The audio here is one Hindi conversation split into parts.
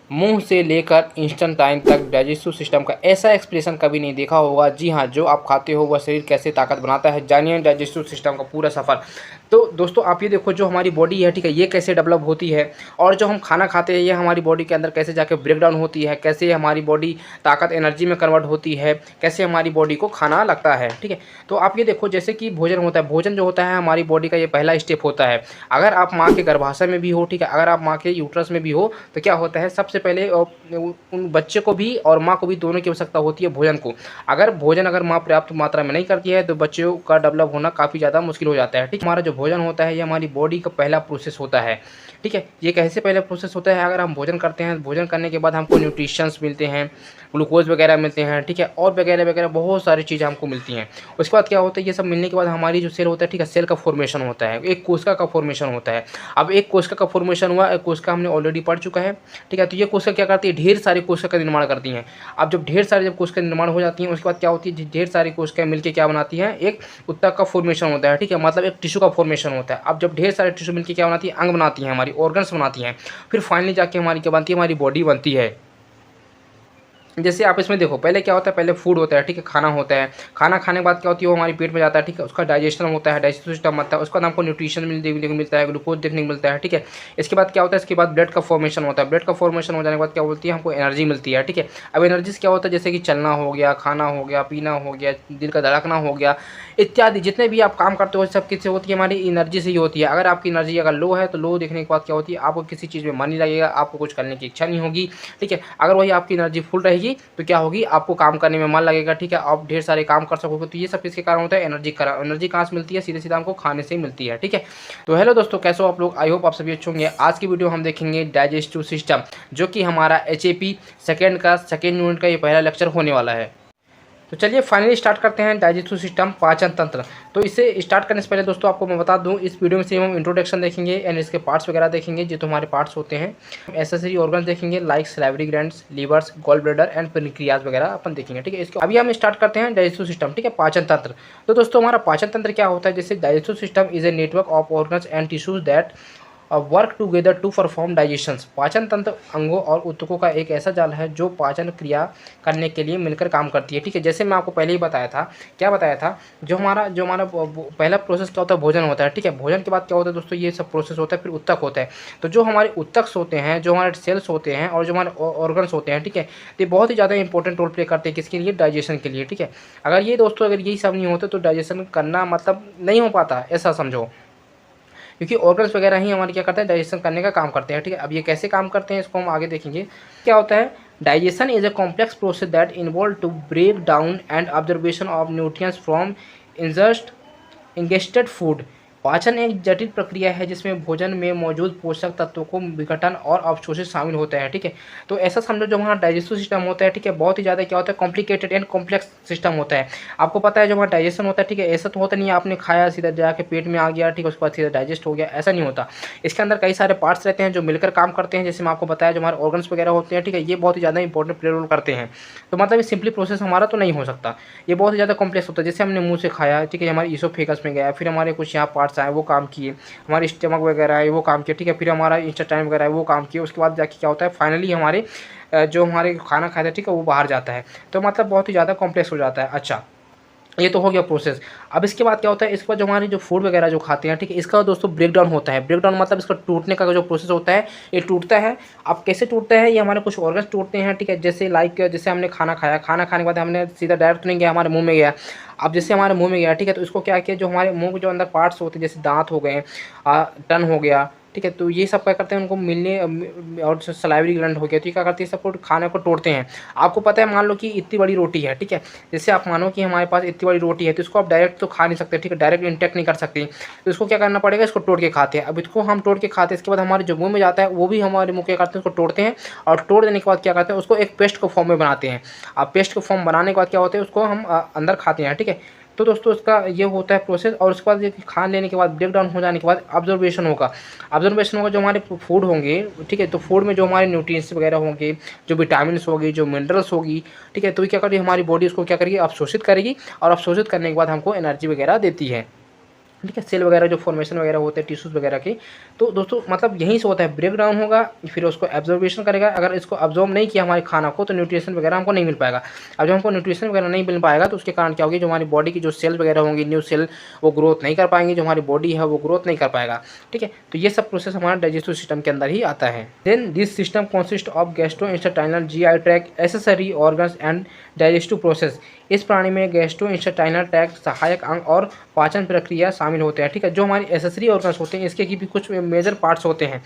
मुंह से लेकर इंस्टेंटाइन तक डाइजेस्टिव सिस्टम का ऐसा एक्सप्रेशन कभी नहीं देखा होगा। जी हाँ, जो आप खाते हो वह शरीर कैसे ताकत बनाता है, जानिए डाइजेस्टिव सिस्टम का पूरा सफ़र। तो दोस्तों आप ये देखो, जो हमारी बॉडी है, ठीक है, ये कैसे डेवलप होती है, और जो हम खाना खाते हैं ये हमारी बॉडी के अंदर कैसे जाके ब्रेक डाउन होती है, कैसे हमारी बॉडी ताकत एनर्जी में कन्वर्ट होती है, कैसे हमारी बॉडी को खाना लगता है, ठीक है। तो आप ये देखो, जैसे कि भोजन होता है, भोजन जो होता है हमारी बॉडी का ये पहला स्टेप होता है। अगर आप माँ के गर्भाशय में भी हो, ठीक है, अगर आप माँ के यूट्रस में भी हो, तो क्या होता है, सबसे पहले उन बच्चे को भी और माँ को भी, दोनों की आवश्यकता होती है भोजन को। अगर माँ पर्याप्त मात्रा में नहीं करती है तो बच्चों का डेवलप होना काफ़ी ज़्यादा मुश्किल हो जाता है, ठीक। हमारा जो भोजन होता है ये हमारी बॉडी का पहला प्रोसेस होता है, ठीक है। ये कैसे पहले प्रोसेस होता है, अगर हम भोजन करते हैं, भोजन करने के बाद हमको न्यूट्रिशंस मिलते हैं, ग्लूकोज वगैरह मिलते हैं, ठीक है, और वगैरह वगैरह बहुत सारी चीज़ें हमको मिलती हैं। उसके बाद क्या होता है, ये सब मिलने के बाद हमारी जो सेल होता है, ठीक है, सेल का फॉर्मेशन होता है, एक कोशिका का फॉर्मेशन होता है। अब एक कोशिका का फॉर्मेशन हुआ, एक कोशिका हमने ऑलरेडी पढ़ चुका है, ठीक है। तो ये कोशिका क्या करती है, ढेर सारी कोशिका का निर्माण करती हैं। अब जब ढेर सारी कोशिका निर्माण हो जाती हैं, उसके बाद क्या होती है, ढेर सारी कोशिकाएं मिलकर क्या बनाती हैं, एक ऊतक का फॉर्मेशन होता है, ठीक है, मतलब एक टिश्यू का फॉर्मेशन होता है। अब जब ढेर सारे टिश्यू मिलकर क्या बनाती है, अंग बनाती हैं, हमारी ऑर्गन्स बनाती हैं। फिर फाइनली जाके हमारी क्या बनती है, हमारी बॉडी बनती है। जैसे आप इसमें देखो, पहले क्या होता है, पहले फूड होता है, ठीक है, खाना होता है। खाना खाने के बाद क्या होती है, वो हमारे पेट में जाता है, ठीक है, उसका डाइजेशन होता है, डाइजेस्टिव सिस्टम बनता है, उसके बाद हमको न्यूट्रिशन देखने को मिलता है, ग्लूकोज देखने को मिलता है, ठीक है। इसके बाद क्या होता है, इसके बाद ब्लड का फॉर्मेशन होता है। ब्लड का फॉर्मेशन हो जाने के बाद क्या बोलती है, हमको एनर्जी मिलती है, ठीक है। अब एनर्जी से क्या होता है, जैसे कि चलना हो गया, खाना हो गया, पीना हो गया, दिल का धड़कना हो गया, इत्यादि जितने भी आप काम करते हो सब किससे होती है, हमारी एनर्जी से ही होती है। अगर आपकी एनर्जी अगर लो है तो लो देखने के बाद क्या होती है, आपको किसी चीज़ में मन नहीं लगेगा, आपको कुछ करने की इच्छा नहीं होगी, ठीक है। अगर वही आपकी एनर्जी फुल रहेगी तो क्या होगी, आपको काम करने में मन लगेगा, ठीक है, आप ढेर सारे काम कर सकोगे। तो ये सब किसके कारण होता है, एनर्जी कहाँ से मिलती है, सीधे सीधा हमको खाने से ही मिलती है, ठीक है। तो हेलो दोस्तों, कैसे हो आप लोग, आई होप आप सभी अच्छे होंगे। आज की वीडियो हम देखेंगे डाइजेस्टिव सिस्टम, जो कि हमारा HAP सेकेंड यूनिट का ये पहला लेक्चर होने वाला है। तो चलिए फाइनली स्टार्ट करते हैं डाइजेस्टिव सिस्टम, पाचन तंत्र। तो इसे स्टार्ट करने से पहले दोस्तों आपको मैं बता दूं, इस वीडियो में सिर्फ हम इंट्रोडक्शन देखेंगे एंड इसके पार्ट्स वगैरह देखेंगे, जो तो हमारे पार्ट्स होते हैं। एसेसरी ऑर्गन देखेंगे like salivary glands, livers, gall bladder and pancreas वगैरह अपन देखेंगे, ठीक है। इसके अभी हम स्टार्ट करते हैं डाइजेस्टिव सिस्टम, ठीक है, पाचन तंत्र। तो दोस्तों हमारा पाचन तंत्र क्या होता है, जैसे digestive system is a network of organs and tissues that work together to perform digestions. पाचन तंत्र अंगों और ऊतकों का एक ऐसा जाल है जो पाचन क्रिया करने के लिए मिलकर काम करती है, ठीक है। जैसे मैं आपको पहले ही बताया था, क्या बताया था, जो हमारा पहला प्रोसेस क्या होता है, भोजन होता है, ठीक है। भोजन के बाद क्या होता है दोस्तों, ये सब प्रोसेस होता है, फिर ऊतक होता है। तो जो हमारे ऊतक होते हैं, जो हमारे सेल्स होते हैं और जो हमारे ऑर्गन्स होते हैं, ठीक है, ये बहुत ही ज़्यादा इंपॉर्टेंट रोल प्ले करते हैं किसके लिए, डाइजेशन के लिए, ठीक है। अगर ये दोस्तों अगर यही सब नहीं होते तो डाइजेशन करना मतलब नहीं हो पाता, ऐसा समझो, क्योंकि ऑर्गन्स वगैरह ही हमारे क्या करते हैं, डाइजेशन करने का काम करते हैं, ठीक है। अब ये कैसे काम करते हैं इसको हम आगे देखेंगे। क्या होता है, digestion is a complex process that involve to break down and observation of nutrients from ingested food. पाचन एक जटिल प्रक्रिया है जिसमें भोजन में मौजूद पोषक तत्वों को विघटन और अवशोषित शामिल होता है, ठीक है। तो ऐसा समझो, जो हमारा डाइजेस्टिव सिस्टम होता है, ठीक है, बहुत ही ज़्यादा क्या होता है, कॉम्प्लिकेटेड एंड कॉम्प्लेक्स सिस्टम होता है। आपको पता है जो हमारा डाइजेशन होता है, ठीक है, ऐसा तो होता नहीं है आपने खाया सीधा जाके पेट में आ गया, ठीक है, उसके बाद सीधा डाइजेस्ट हो गया, ऐसा नहीं होता। इसके अंदर कई सारे पार्ट्स रहते हैं जो मिलकर काम करते हैं, जैसे मैं आपको बताया जो हमारे ऑर्गन्स वगैरह होते हैं, ठीक है, ये बहुत ही ज़्यादा इंपॉर्टेंट प्ले रोल करते हैं। तो मतलब ये सिंपली प्रोसेस हमारा तो नहीं हो सकता, ये बहुत ही ज़्यादा कॉम्प्लेक्स होता है। जैसे हमने मुँह से खाया, ठीक है, हमारे ईसोफेगस में गया, फिर हमारे कुछ यहाँ पार्ट्स आए वो काम किए, हमारे स्टमक वगैरह है वो काम किया, ठीक है, फिर हमारा इंटेस्टाइन वगैरह है वो काम किया, उसके बाद जाके क्या होता है, फाइनली हमारे जो हमारे खाना खाते हैं, ठीक है, वो बाहर जाता है। तो मतलब बहुत ही ज़्यादा कॉम्प्लेक्स हो जाता है। अच्छा, ये तो हो गया प्रोसेस। अब इसके बाद क्या होता है, इसके बाद जो हमारे जो फूड वगैरह जो खाते हैं, ठीक है, इसका दोस्तों ब्रेक डाउन होता है। ब्रेक डाउन मतलब इसका टूटने का जो प्रोसेस होता है, ये टूटता है। अब कैसे टूटता है, ये हमारे कुछ ऑर्गन्स टूटते हैं, ठीक है, जैसे जैसे हमने खाना खाया, खाना खाने के बाद हमने सीधा डायरेक्ट तो नहीं गया, हमारे मुंह में गया। अब जैसे हमारे मुंह में गया, ठीक है, तो इसको क्या किया, जो हमारे मुंह के जो अंदर पार्ट्स होते हैं, जैसे दांत हो गए, टन हो गया, ठीक है, तो ये सब क्या करते हैं, उनको मिलने और सलाइवरी ग्लैंड हो गया, तो ये क्या करती है, सबको खाने को तोड़ते हैं। आपको पता है, मान लो कि इतनी बड़ी रोटी है, ठीक है, जैसे आप मानो कि हमारे पास इतनी बड़ी रोटी है, तो इसको आप डायरेक्ट तो खा नहीं सकते, ठीक है, डायरेक्ट इंटेक्ट नहीं कर सकते, तो इसको क्या करना पड़ेगा, इसको तोड़ के खाते हैं। अब इसको हम तोड़ के खाते हैं, इसके बाद हमारे जो मुंह में जाता है वो भी हमारे मुंह क्या करते हैं, उसको तोड़ते हैं, और तोड़ देने के बाद क्या करते हैं, उसको एक पेस्ट को फॉर्म में बनाते हैं। अब पेस्ट को फॉर्म बनाने के बाद क्या होता है, उसको हम अंदर खाते हैं, ठीक है। तो दोस्तों इसका ये होता है प्रोसेस। और उसके बाद ये खा लेने के बाद, ब्रेक डाउन हो जाने के बाद ऑब्जर्वेशन होगा। जो हमारे फूड होंगे, ठीक है, तो फूड में जो हमारे न्यूट्रिएंट्स वगैरह होंगे, जो विटामिन होगी, जो मिनरल्स होगी, ठीक है, तो ये क्या करेगी, हमारी बॉडी उसको क्या करेगी, अवशोषित करेगी, और अवशोषित करने के बाद हमको एनर्जी वगैरह देती है। ठीक है, सेल वगैरह जो फॉर्मेशन वगैरह होते हैं टिश्यूज़ वगैरह की। तो दोस्तों मतलब यहीं से होता है, ब्रेक डाउन होगा फिर उसको एब्जॉर्बेशन करेगा। अगर इसको अब्जॉर्ब नहीं किया हमारे खाना को तो न्यूट्रिशन वगैरह हमको नहीं मिल पाएगा। अब जब हमको न्यूट्रिशन वगैरह नहीं मिल पाएगा तो उसके कारण क्या होगी, जो हमारी बॉडी की जो सेल वगैरह होंगी, न्यू सेल वो ग्रोथ नहीं कर पाएंगी, जो हमारी बॉडी है वो ग्रोथ नहीं कर पाएगा। ठीक है, तो ये सब प्रोसेस हमारा डाइजेस्टिव सिस्टम के अंदर ही आता है। Then this system consist of gastrointestinal, GI tract, accessory organs and digestive process. इस प्राणी में गैस्ट्रोइंटेस्टाइनल ट्रैक्ट, सहायक अंग और पाचन प्रक्रिया शामिल होते हैं। ठीक है, जो हमारी एक्सेसरी ऑर्गन्स होते हैं इसके भी कुछ मेजर पार्ट्स होते हैं।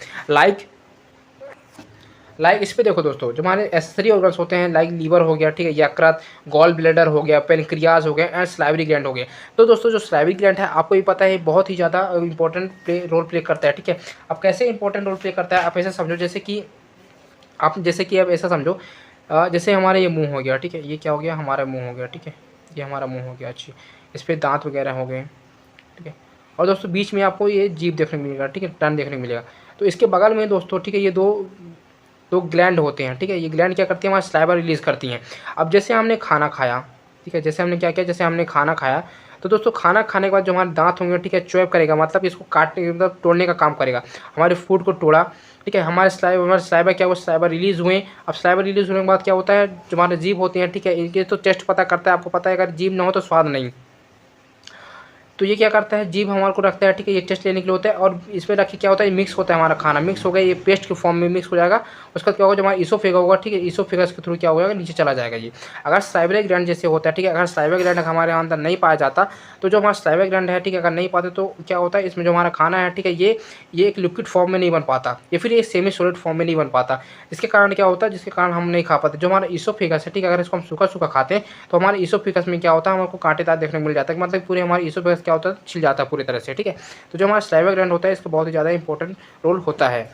लाइक इस पे देखो दोस्तों, जो हमारे एक्सेसरी ऑर्गन्स होते हैं लाइक लीवर हो गया, ठीक है, यकृत, गॉल ब्लैडर हो गया, पेनक्रियाज हो गया एंड सलाइवरी ग्लैंड हो गया। तो दोस्तों जो सलाइवरी ग्लैंड है आपको भी पता है बहुत ही ज़्यादा इंपॉर्टेंट रोल प्ले करता है। ठीक है, अब कैसे इंपॉर्टेंट रोल प्ले करता है आप ऐसे समझो, जैसे कि आप ऐसा समझो, जैसे हमारा ये मुंह हो गया, ठीक है, ये क्या हो गया, हमारा मुंह हो गया, ठीक है, ये हमारा मुंह हो गया, अच्छी, इस पर दांत वगैरह हो गए, ठीक है, और दोस्तों बीच में आपको ये जीभ देखने को मिलेगा, ठीक है, टर्न देखने को मिलेगा। तो इसके बगल में दोस्तों, ठीक है, ये दो ग्लैंड होते हैं। ठीक है, ये ग्लैंड क्या करती है, हमारा सलाइवा रिलीज़ करती हैं। अब जैसे हमने खाना खाया, ठीक है, जैसे हमने क्या किया, जैसे हमने खाना खाया तो दोस्तों खाना खाने के बाद जो हमारे दांत होंगे, ठीक है, च्वेप करेगा, मतलब इसको काटने मतलब तोड़ने का काम करेगा, हमारे फूड को तोड़ा। ठीक है, हमारे सलाइवा क्या हुआ, सलाइवा रिलीज़ हुए। अब सलाइवा रिलीज़ होने के बाद क्या होता है, जो हमारे जीभ होती हैं, ठीक है, इनके तो टेस्ट पता करता है, आपको पता है अगर जीभ ना हो तो स्वाद नहीं। तो ये क्या करता है, जीभ हमारे को रखता है, ठीक है, ये टेस्ट लेने के लिए होता है। और इसमें रख के क्या होता है, मिक्स होता है, हमारा खाना मिक्स हो गया, ये पेस्ट के फॉर्म में मिक्स हो जाएगा। उसके बाद क्या होगा, जो हमारा ईसोफेगा होगा, ठीक है, ईसोफेगस के थ्रू क्या होगा, नीचे चला जाएगा ये। अगर सलाइवरी ग्लैंड जैसे होता है, ठीक है, अगर सलाइवरी ग्लैंड हमारे अंदर नहीं पाया जाता तो जो हमारा सलाइवरी ग्लैंड है, ठीक है, अगर नहीं पाते तो क्या होता है, इसमें जो हमारा खाना है, ठीक है, ये एक लिक्विड फॉर्म में नहीं बन पाता, या फिर ये सेमी सॉलिड फॉर्म में नहीं बन पाता। इसके कारण क्या होता है, जिसके कारण हम नहीं खा पाते। जो हमारा ईसोफेगस है, ठीक है, अगर इसको हम सूखा सूखा खाते हैं तो हमारे ईसोफेगस में क्या होता है, हमको कांटेदार देखने को मिल जाता है, मतलब पूरे हमारे ईसोफेगस क्या होता है, छिल जाता है पूरी तरह से। ठीक है, तो जो हमारा सलाइवा ग्लैंड होता है इसका बहुत ही ज़्यादा इंपॉर्टेंट रोल होता है।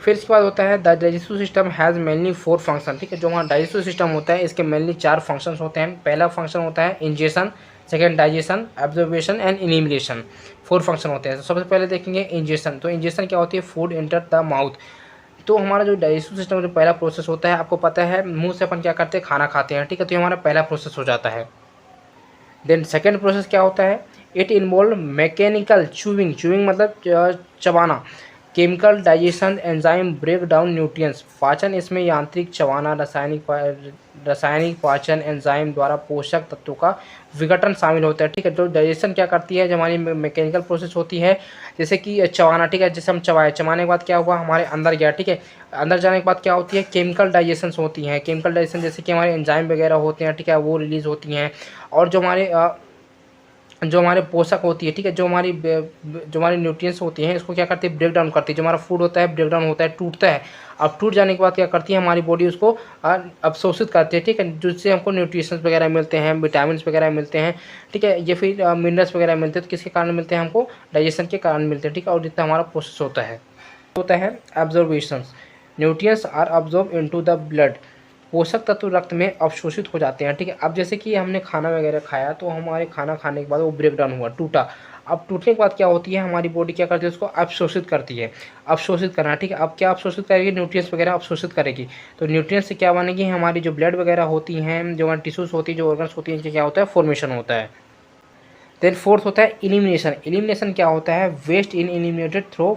फिर इसके बाद होता है the digestive system has mainly 4 function. ठीक है, जो हमारा डाइजेस्टिव सिस्टम होता है इसके मेनली 4 फंक्शन होते हैं। पहला फंक्शन होता है ingestion, second digestion, absorption and elimination. 4 function होते हैं। तो सबसे पहले देखेंगे इंजेशन। तो इंजेशन क्या होती है, फूड एंटर द माउथ। तो हमारा जो डाइजेस्टिव सिस्टम जो पहला प्रोसेस होता है, आपको पता है मुंह से अपन क्या करते हैं, खाना खाते हैं। ठीक है, तो ये हमारा पहला प्रोसेस हो जाता है। देन सेकेंड प्रोसेस क्या होता है, इट इन्वॉल्व मैकेनिकल च्यूइंग मतलब चबाना, chemical digestion, enzyme break down nutrients. पाचन इसमें यांत्रिक चबाना, रासायनिक पाचन, एंजाइम द्वारा पोषक तत्वों का विघटन शामिल होता है। ठीक है, तो डाइजेशन क्या करती है, जो हमारी मैकेनिकल प्रोसेस होती है, जैसे कि चबाना। ठीक है, जैसे हम चबाने के बाद क्या हुआ, हमारे अंदर गया। ठीक है, अंदर जाने के बाद क्या होती है, केमिकल डाइजेशन होती हैं। केमिकल डाइजेशन जैसे कि हमारे एंजाइम वगैरह होते हैं, ठीक है, वो रिलीज़ होती हैं। और जो हमारे पोषक होती है, ठीक है, जो हमारी न्यूट्रिएंट्स होती हैं, इसको क्या करती है, ब्रेक डाउन करती है। जो हमारा फूड होता है ब्रेक डाउन होता है, टूटता है। अब टूट जाने के बाद क्या करती है, हमारी बॉडी उसको अवशोषित करती है। ठीक है, जिससे हमको न्यूट्रिशंस वगैरह मिलते हैं, विटामिन वगैरह मिलते हैं। ठीक है, ये फिर मिनरल्स वगैरह मिलते हैं। तो किसके कारण मिलते हैं, हमको डाइजेशन के कारण मिलते हैं। ठीक है, और जितना हमारा प्रोसेस होता है absorption. Nutrients are absorb into the blood. पोषक तत्व रक्त में अवशोषित हो जाते हैं। ठीक है, अब जैसे कि हमने खाना वगैरह खाया तो हमारे खाना खाने के बाद वो ब्रेक डाउन हुआ, टूटा। अब टूटने के बाद क्या होती है, हमारी बॉडी क्या करती है, उसको अवशोषित करती है। अवशोषित करना, ठीक है, अब क्या अवशोषित करेगी, न्यूट्रिएंट्स वगैरह अवशोषित करेगी। तो न्यूट्रिएंट्स से क्या बनेगी, हमारी जो ब्लड वगैरह होती हैं, जो हमारी टिश्यूज़ होती है, जो ऑर्गन्स होती हैं, इनके क्या होता है, फॉर्मेशन होता है। देन फोर्थ होता है इलिमिनेशन। इलिमिनेशन क्या होता है, वेस्ट इन एलिमिनेटेड थ्रू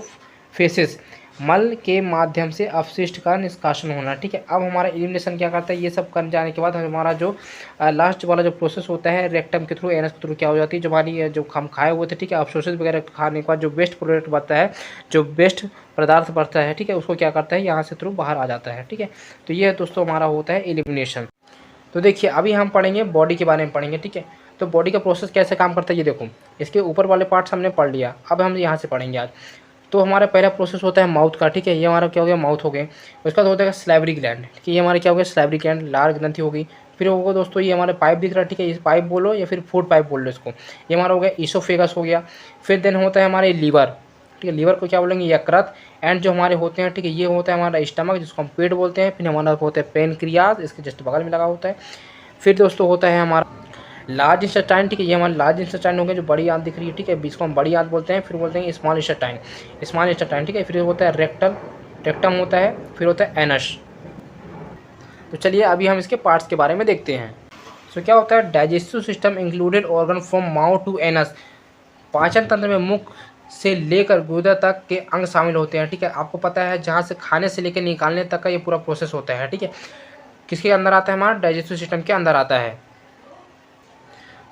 फेसेस। मल के माध्यम से अपशिष्ट का निष्कासन होना। ठीक है, अब हमारा एलिमिनेशन क्या करता है, ये सब कर जाने के बाद हमारा जो लास्ट वाला जो प्रोसेस होता है, रेक्टम के थ्रू, एनस के थ्रू क्या हो जाती है, जो हमारी जो हम खाए हुए थे, ठीक है, अवशोषित वगैरह खाने के बाद जो वेस्ट प्रोडक्ट बनता है, जो वेस्ट पदार्थ बढ़ता है, ठीक है, उसको क्या करता है, यहाँ से थ्रू बाहर आ जाता है। ठीक है, तो ये दोस्तों हमारा होता है एलिमिनेशन। तो देखिए अभी हम पढ़ेंगे बॉडी के बारे में पढ़ेंगे। ठीक है, तो बॉडी का प्रोसेस कैसे काम करता है ये देखो, इसके ऊपर वाले पार्ट्स हमने पढ़ लिया, अब हम यहाँ से पढ़ेंगे आज। तो हमारा पहला प्रोसेस होता है माउथ का। ठीक है, ये हमारा क्या हो गया, माउथ हो गए। उसका बाद होता है सलाइवरी ग्लैंड। ठीक है, ये हमारा क्या हो गया, सलाइवरी ग्लैंड, लार ग्रंथि हो गई। फिर होगा दोस्तों ये हमारे पाइप दिख रहा है। ठीक है, इस पाइप बोलो या फिर फूड पाइप बोल लो इसको, ये हमारा हो गया ईसोफेगस हो गया। फिर देन होता है हमारे लीवर। ठीक है, लीवर को क्या बोलेंगे, यकृत। एंड जो हमारे होते हैं, ठीक है, ये होता है हमारा स्टमक, जिसको हम पेट बोलते हैं। फिर हमारा होता है पेनक्रियाज, इसके जस्ट बगल में लगा होता है। फिर दोस्तों होता है हमारा लार्ज इंटेस्टाइन। ठीक है, ये हमारा लार्ज इंटेस्टाइन हो गया, जो बड़ी आंत दिख रही है। ठीक है, इसको हम बड़ी आंत बोलते हैं। फिर बोलते हैं स्मॉल इंटेस्टाइन। ठीक है, फिर होता है रेक्टम होता है। फिर होता है एनस। तो चलिए अभी हम इसके पार्ट्स के बारे में देखते हैं। तो क्या होता है, digestive system included organ from mouth to anus. पाचन तंत्र में मुख से लेकर गुर्दे तक के अंग शामिल होते हैं। ठीक है, आपको पता है जहाँ से खाने से लेकर निकालने तक का ये पूरा प्रोसेस होता है। ठीक है, किसके अंदर आता है, हमारा डाइजेस्टिव सिस्टम के अंदर आता है।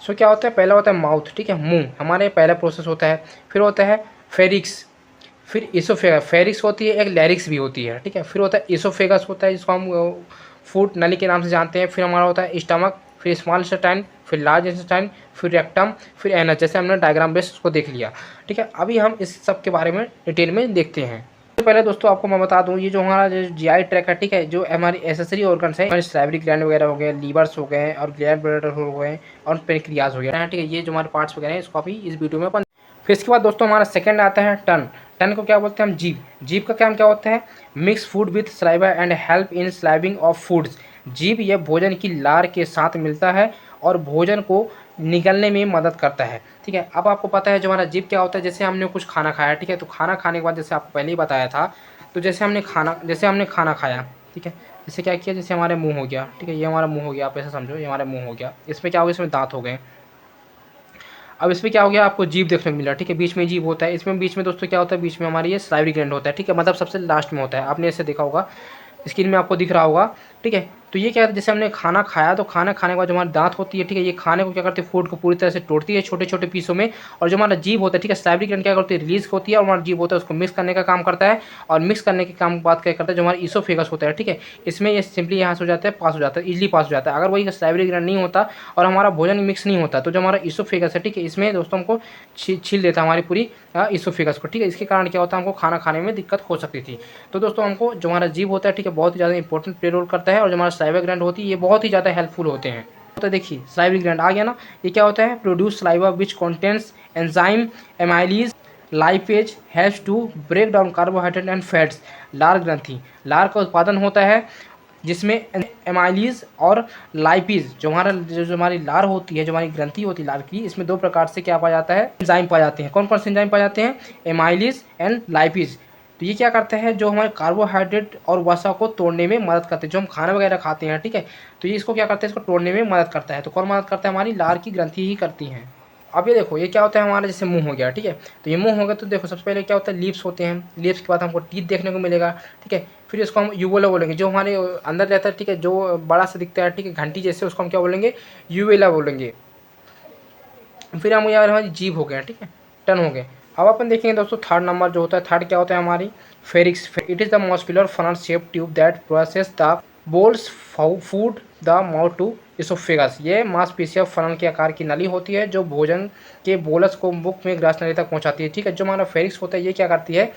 सो क्या होता है, पहला होता है माउथ, ठीक है, मुंह, हमारे पहला प्रोसेस होता है। फिर होता है फेरिक्स, फिर इसोफेगस, फेरिक्स होती है, एक लैरिक्स भी होती है। ठीक है, फिर होता है इसोफेगस होता है, जिसको हम फूड नली के नाम से जानते हैं। फिर हमारा होता है स्टमक, फिर स्मॉल इंटेस्टाइन, फिर लार्ज इंटेस्टाइन, फिर रेक्टम, फिर एनस, जैसे हमने डायग्राम बेस उसको देख लिया। ठीक है, अभी हम इस सब के बारे में डिटेल में देखते हैं। तो पहले दोस्तों आपको मैं बता दूं, ये जो हमारा जो जीआई ट्रैक है, ठीक है, जो हमारी एसेसरी ऑर्गन्स है, हमारे सैलरी ग्लैंड वगैरह हो गए, लीवर्स हो गए और ग्लैंड ब्लैडर हो गए और पेनक्रियाज हो गया। ठीक है, ये जो हमारे पार्ट्स वगैरह हैं इसको अभी इस वीडियो में अपन। फिर इसके बाद दोस्तों हमारा सेकंड आता है टन। टन को क्या बोलते हैं हम, जीभ। जीभ का काम क्या होता है, mix food with saliva and help in salivating of foods. जीभ यह भोजन की लार के साथ मिलता है और भोजन को निगलने में मदद करता है। ठीक है, अब आपको पता है जो हमारा जीभ क्या होता है, जैसे हमने कुछ खाना खाया, ठीक है, तो खाना खाने के बाद जैसे आपको पहले ही बताया था, तो जैसे हमने खाना खाया, ठीक है, जैसे क्या किया, जैसे हमारे मुंह हो गया, ठीक है, ये हमारा मुंह हो गया, आप ऐसा समझो ये हमारा मुंह हो गया, इसमें क्या हो गया, इसमें दांत हो गए। अब इसमें क्या हो गया, आपको जीभ देखने को मिला, ठीक है, बीच में जीभ होता है, इसमें बीच में दोस्तों क्या होता है, बीच में हमारी ये सलाइवरी ग्लैंड होता है। ठीक है, मतलब सबसे लास्ट में होता है, आपने ऐसे देखा होगा, स्क्रीन में आपको दिख रहा होगा। ठीक है, तो ये क्या है, जैसे हमने खाना खाया, तो खाना खाने के बाद जो हमारी दांत होती है, ठीक है, ये खाने को क्या करती है, फूड को पूरी तरह से तोड़ती है छोटे छोटे पीसों में। और जो हमारा जीभ होता है, ठीक है, सलाइवरी ग्लैंड क्या करती है, रिलीज होती है, और हमारा जीभ होता है उसको मिक्स करने का काम करता है। और मिक्स करने के काम बात क्या करता है, जो हमारा इसोफेगस होता है, ठीक है, इसमें ये सिंपली यहाँ से हो जाता है, पास हो जाता है, इजिली पास हो जाता है। अगर वही सलाइवरी ग्लैंड नहीं होता और हमारा भोजन मिक्स नहीं होता, तो जो हमारा इसोफेगस है, ठीक है, इसमें दोस्तों हमको छील देता है हमारी पूरी इसोफेगस को। ठीक है, इसके कारण क्या होता है, हमको खाना खाने में दिक्कत हो सकती थी। तो दोस्तों हमको जो हमारा जीभ होता है, ठीक है, बहुत ही ज़्यादा इंपॉर्टेंट प्ले रोल करता है। और जो हमारा सलाइवा ग्लैंड होती है, ये बहुत ही ज़्यादा हेल्पफुल होते हैं। तो देखिए सलाइवरी ग्लैंड आ गया ना, ये क्या होता है, produce saliva which contains enzyme amylase lipase helps to break down carbohydrate and fats. लार ग्रंथि, लार का उत्पादन होता है जिसमें एमाइलीज और लाइपीज, जो हमारी लार होती है, जो हमारी ग्रंथि होती है लार की, इसमें दो प्रकार से क्या पाया जाता है, एंजाइम पाए जाते हैं। कौन कौन से एंजाइम पाए जाते हैं, एमाइलीज एंड लाइपीज। तो ये क्या करते हैं, जो हमारे कार्बोहाइड्रेट और वसा को तोड़ने में मदद करते हैं। जो हम खाना वगैरह खाते हैं, ठीक है, तो ये इसको क्या करते हैं, इसको तोड़ने में मदद करता है। तो कौन मदद करता है, हमारी लार की ग्रंथि ही करती हैं। अब ये देखो, ये क्या होता है हमारा, जैसे मुंह हो गया, ठीक है, तो ये मुंह हो गया, तो देखो सबसे पहले क्या होता है, लिप्स होते हैं, लिप्स के बाद हमको टीथ देखने को मिलेगा। ठीक है, फिर इसको हम यूवोला बोलेंगे, जो हमारे अंदर रहता है, ठीक है, जो बड़ा सा दिखता है, ठीक है, घंटी जैसे, उसको हम क्या बोलेंगे, यूवेला बोलेंगे। फिर हम यार हमारी जीभ हो गया, ठीक है, टन हो गए। अब अपन देखेंगे दोस्तों थर्ड नंबर जो होता है, थर्ड क्या होता है हमारी pharynx. It is the muscular funnel shape tube that process the bolus food the mouth to oesophagus. ये मांसपेशिया फनल के आकार की नली होती है जो भोजन के बोलस को मुख में ग्रास नली तक पहुंचाती है। ठीक है, जो हमारा फेरिक्स होता है, ये क्या करती है,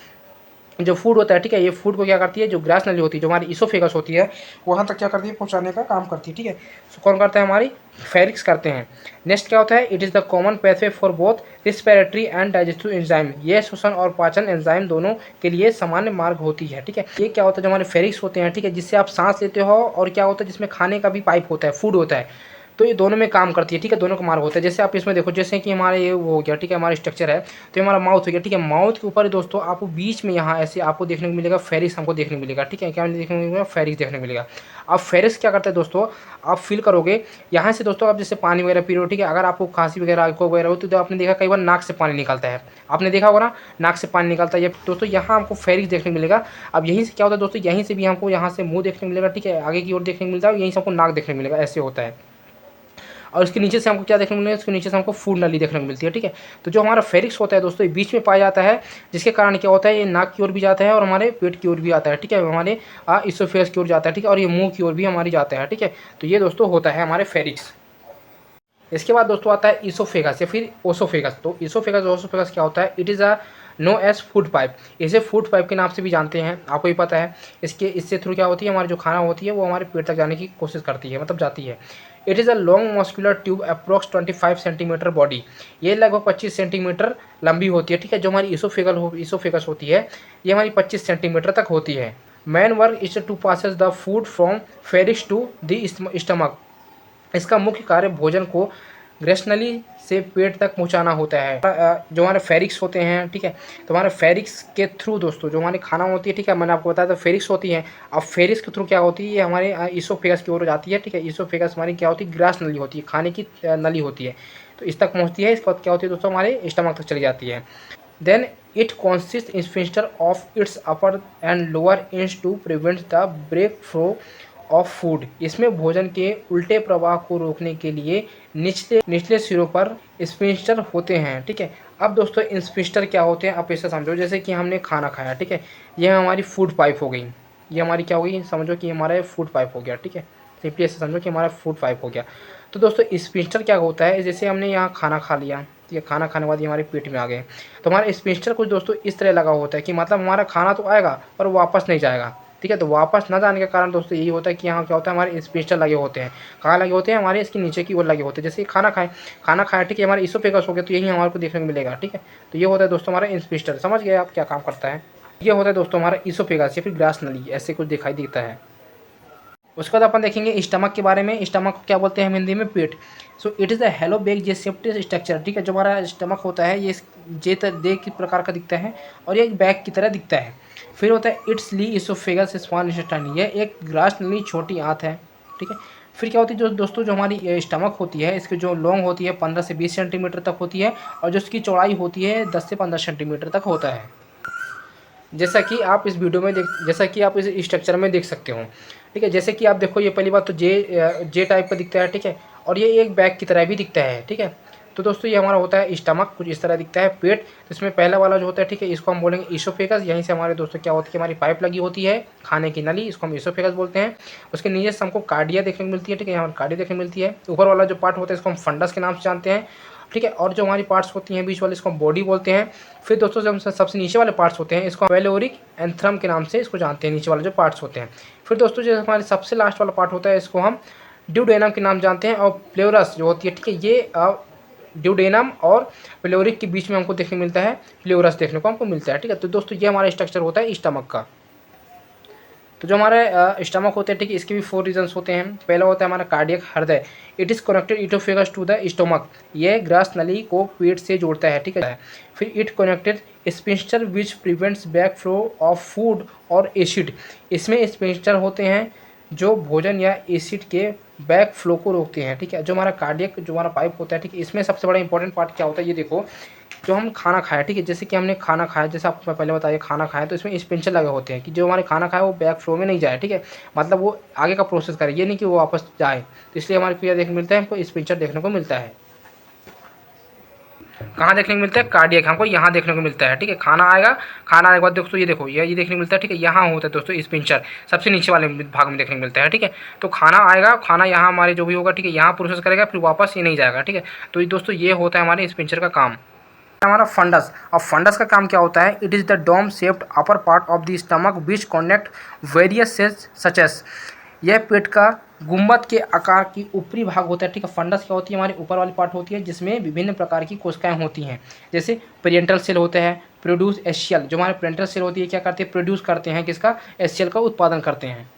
जो फूड होता है, ठीक है, ये फूड को क्या करती है, जो ग्रास नली होती है, जो हमारी इसोफेगस होती है, वहाँ तक क्या करती है, पहुँचाने का काम करती है। ठीक है, तो कौन करता है, हमारी फेरिक्स करते हैं। नेक्स्ट क्या होता है, it is the common pathway for both respiratory and digestive enzyme. ये श्वसन और पाचन एंजाइम दोनों के लिए सामान्य मार्ग होती है। ठीक है, ये क्या होता है, जो हमारे फेरिक्स होते हैं, ठीक है, जिससे आप सांस लेते हो, और क्या होता है, जिसमें खाने का भी पाइप होता है, फूड होता है, तो ये दोनों में काम करती है। ठीक है, दोनों का मार्ग होता है। जैसे आप इसमें देखो, जैसे कि हमारे ये वो हो गया, ठीक है, हमारा स्ट्रक्चर है, तो ये हमारा माउथ हो गया, ठीक है, माउथ के ऊपर दोस्तों आपको बीच में यहाँ ऐसे आपको देखने को मिलेगा फेरिक्स, हमको देखने को मिलेगा। ठीक है, क्या देखने को मिलेगा, फेरिक्स देखने को मिलेगा। अब फेरिक्स क्या करता है दोस्तों, आप फील करोगे यहाँ से दोस्तों, आप जैसे पानी वगैरह पी रहे हो, ठीक है, अगर आपको खांसी वगैरह को वगैरह हो, तो आपने देखा कई बार नाक से पानी निकलता है, आपने देखा होगा ना, नाक से पानी निकलता है। ये दोस्तों यहाँ हमको फेरिक्स देखने को मिलेगा। अब यहीं से क्या होता है दोस्तों, यहीं से भी हमको यहाँ से मुँह देखने को मिलेगा, ठीक है, आगे की ओर देखने को मिलता है, यहीं से हमको नाक देखने को मिलेगा, ऐसे होता है। और इसके नीचे से हमको क्या देखने को मिलेगा, इसके नीचे से हमको फूड नली देखने को मिलती है। ठीक है, तो जो हमारा फेरिक्स होता है दोस्तों, ये बीच में पाया जाता है, जिसके कारण क्या होता है, ये नाक की ओर भी जाता है और हमारे पेट की ओर भी आता है। ठीक है, हमारे इसोफेगस की ओर जाता है, ठीक है, और ये मुंह की ओर भी हमारी जाता है। ठीक है, तो ये दोस्तों होता है हमारे फेरिक्स। इसके बाद दोस्तों आता है इसोफेगस या फिर ओसोफेगस। तो इसोफेगस ओसोफेगस क्या होता है, it is a know as food pipe. इसे फूड पाइप के नाम से भी जानते हैं, आपको भी पता है। इससे थ्रू क्या होती है, हमारी जो खाना होती है वो हमारे पेट तक जाने की कोशिश करती है, मतलब जाती है। It is a long muscular tube approx 25 centimetre body. ये लगभग 25 सेंटीमीटर लंबी होती है। ठीक है, जो हमारी इसोफेगस होती है, ये हमारी 25 सेंटीमीटर तक होती है। Main work is to passes the food from pharynx to the stomach. इसका मुख्य कार्य भोजन को ग्रेशनली से पेट तक पहुंचाना होता है। जो हमारे फेरिक्स होते हैं, ठीक है, तो हमारे फेरिक्स के थ्रू दोस्तों जो हमारी खाना होती है, ठीक है, मैंने आपको बताया था फेरिक्स होती है। अब फेरिक्स के थ्रू क्या होती है, ये हमारे इसोफेगस की ओर जाती है। ठीक है, इसोफेगस हमारी क्या होती है, ग्रास नली होती है, खाने की नली होती है। तो इस तक पहुँचती है। इसके बाद क्या होती है दोस्तों, हमारे स्टमक तक चली जाती है। Then it consist sphincter of its upper and lower ends to prevent the break flow of food. इसमें भोजन के उल्टे प्रवाह को रोकने के लिए निचले निचले सिरों पर स्फिंक्टर होते हैं, ठीक है। अब दोस्तों स्फिंक्टर क्या होते हैं आप ऐसे समझो, जैसे कि हमने खाना खाया, ठीक है, यह हमारी फूड पाइप हो गई, ये हमारी क्या हो गई, समझो कि हमारा फूड पाइप हो गया, ठीक है। सिंपली ऐसे समझो कि हमारा फूड पाइप हो गया। तो दोस्तों स्फिंक्टर क्या होता है, जैसे हमने यहाँ खाना खा लिया, ठीक है, खाना खाने के बाद ये हमारे पेट में आ गए, तो हमारा स्फिंक्टर कुछ दोस्तों इस तरह लगा होता है कि मतलब हमारा खाना तो आएगा पर वापस नहीं जाएगा, ठीक है। तो वापस ना जाने के कारण दोस्तों यही होता है कि यहाँ क्या होता है, हमारे स्फिंक्टर लगे होते हैं। कहाँ लगे होते हैं, हमारे इसके नीचे की ओर लगे होते हैं। जैसे खाना खाया, ठीक है, हमारा इसोफेगस हो गया, तो यही हमारे को देखने को मिलेगा, ठीक है। तो ये होता है दोस्तों हमारा स्फिंक्टर। समझ गए आप क्या काम करता है। ये होता है दोस्तों हमारा इसोफेगस या फिर ग्रास नली, ऐसे कुछ दिखाई देता है। उसके बाद अपन देखेंगे स्टमक के बारे में। स्टमक को क्या बोलते हैं हम हिंदी में, पेट। So it is a hollow bag J shaped structure, ठीक है। जो हमारा स्टमक होता है ये जे दे की प्रकार का दिखता है और ये एक बैग की तरह दिखता है। फिर होता है it's lie oesophagus small intestine, ये एक ग्रास नली छोटी आंत है, ठीक है। फिर क्या होती है जो दोस्तों, जो हमारी स्टमक होती है इसकी जो लॉन्ग होती है 15 से 20 सेंटीमीटर तक होती है और जो इसकी चौड़ाई होती है 10 से 15 सेंटीमीटर तक होता है। जैसा कि आप इस वीडियो में जैसा कि आप इस स्ट्रक्चर में देख सकते हो, ठीक है। जैसे कि आप देखो ये पहली बात तो जे टाइप का दिखता है, ठीक है, और ये एक बैग की तरह भी दिखता है, ठीक है। तो दोस्तों ये हमारा होता है स्टमक, कुछ इस तरह दिखता है। पेट, तो इसमें पहला वाला जो होता है, ठीक है, इसको हम बोलेंगे ईसोफेगस। यहीं से हमारे दोस्तों क्या होती है, हमारी पाइप लगी होती है खाने की नली, इसको हम ईसोफेगस बोलते हैं। उसके नीचे से हमको कार्डिया देखने को मिलती है, ठीक है, यहाँ कार्डिया देखने को मिलती है। ऊपर वाला जो पार्ट होता है इसको हम फंडस के नाम से जानते हैं, ठीक है। और जो हमारी पार्ट्स होती हैं बीच वाले इसको हम बॉडी बोलते हैं। फिर दोस्तों जो हम सबसे नीचे वाले पार्ट्स होते हैं इसको पेलोरिक एंथ्रम के नाम से इसको जानते हैं, नीचे वाले जो पार्ट्स होते हैं। फिर दोस्तों जो हमारे सबसे लास्ट वाला पार्ट होता है इसको हम ड्यूडेनम के नाम जानते हैं। और प्लेवरस जो होती है, ठीक है, ये ड्यूडेनम और प्लेवरिक के बीच में हमको देखने मिलता है, प्लेवरस देखने को हमको मिलता है, ठीक है। तो दोस्तों ये हमारा स्ट्रक्चर होता है स्टमक का। तो जो हमारे स्टमक होते हैं, ठीक है, इसके भी 4 रीजन्स होते हैं। पहला होता है हमारा कार्डियक, हृदय। It is connected oesophagus to the stomach, ये ग्रास नली को पेट से जोड़ता है, ठीक है। फिर it connected sphincter which prevents back flow of food और एसिड, इसमें स्फिंक्टर होते हैं जो भोजन या एसिड के बैक फ्लो को रोकते हैं, ठीक है। जो हमारा कार्डियक जो हमारा पाइप होता है, ठीक है, इसमें सबसे बड़ा इंपॉर्टेंट पार्ट क्या होता है, ये देखो, जो हम खाना खाया, ठीक है, जैसे कि हमने खाना खाया, जैसे आपको मैं पहले बताया खाना खाया, तो इसमें स्पिंचर लगे होते हैं कि जो हमारे खाना खाया वो बैक फ्लो में नहीं जाए, ठीक है, मतलब वो आगे का प्रोसेस करे, ये नहीं कि वो वापस जाए। तो इसलिए हमारे को यह देखने मिलता है, हमको स्पिंचर देखने को मिलता है। कहाँ देखने को मिलता है, कार्डियक हमको यहाँ देखने को मिलता है, ठीक है। खाना आएगा, खाना आने के बाद दोस्तों ये देखो ये देखने को मिलता है, ठीक है, यहाँ होता है दोस्तों स्पिंचर, सबसे नीचे वाले भाग में देखने को मिलता है, ठीक है। तो खाना आएगा, खाना यहाँ हमारे जो भी होगा, ठीक है, यहाँ प्रोसेस करेगा, फिर वापस ये नहीं जाएगा, ठीक है। तो ये दोस्तों ये होता है हमारे स्पिंचर का काम। हमारा फंडस, और फंडस का काम क्या होता है, it is the dome shaped upper part of the stomach which connect various cells such as, यह पेट का गुंबद के आकार की ऊपरी भाग होता है, ठीक है। फंडस क्या होती है, हमारी ऊपर वाली पार्ट होती है जिसमें विभिन्न प्रकार की कोशिकाएं होती हैं, जैसे पेरेंटल सेल होते हैं, प्रोड्यूस एशियल, जो हमारे पेरेंटल सेल होती है क्या करते हैं, प्रोड्यूस करते हैं किसका, एशियल का उत्पादन करते हैं।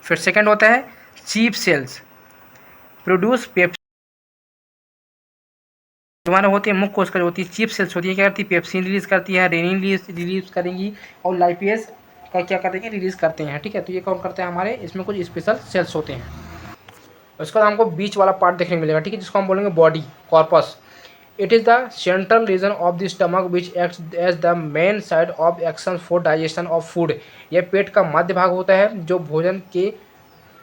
फिर सेकेंड होता है चीफ सेल्स, प्रोड्यूस पेप्सिन, जो हमारे होती है मुख्य कोशिका जो होती है चीफ सेल्स होती है क्या करती है, पेप्सिन रिलीज करती है, रेनिन रिलीज करेंगी और लाइपेज का क्या करते हैं, रिलीज करते हैं, ठीक है। तो ये कौन करते हैं, हमारे इसमें कुछ स्पेशल सेल्स होते हैं। उसके बाद हमको बीच वाला पार्ट देखने को मिलेगा, ठीक है, जिसको हम बोलेंगे body, corpus. It is the central region of the stomach which acts as the main side of action for digestion of food, यह पेट का मध्य भाग होता है जो भोजन के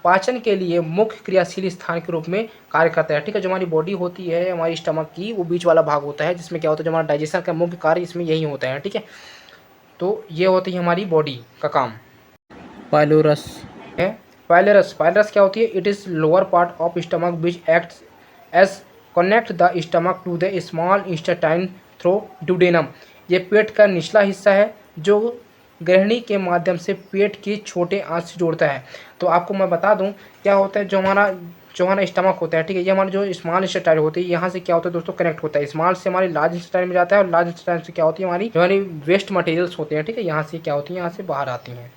पाचन के लिए मुख्य क्रियाशील स्थान के रूप में कार्य करता है, ठीक है। जो हमारी बॉडी होती है हमारी स्टमक की, वो बीच वाला भाग होता है जिसमें क्या होता है, जो हमारा डाइजेशन का मुख्य कार्य इसमें यही होता है, ठीक है। तो ये होती है हमारी बॉडी का काम। पाइलोरस है, पाइलोरस, पाइलोरस क्या होती है, it is lower part of stomach which acts as connect the stomach to the small intestine through duodenum, ये पेट का निचला हिस्सा है जो गृहिणी के माध्यम से पेट के छोटे आंत से जोड़ता है। तो आपको मैं बता दूं क्या होता है, जो हमारा स्टमक होता है, ठीक है, ये हमारे जो स्मॉल इंटेस्टाइन होती है यहाँ से क्या होता है दोस्तों, कनेक्ट होता है, स्मॉल से हमारी लार्ज इंटेस्टाइन में जाता है और लार्ज इंटेस्टाइन से क्या होती है, हमारी वेस्ट मटेरियल्स होते हैं, ठीक है, यहाँ से क्या होती है, यहाँ से बाहर आती हैं।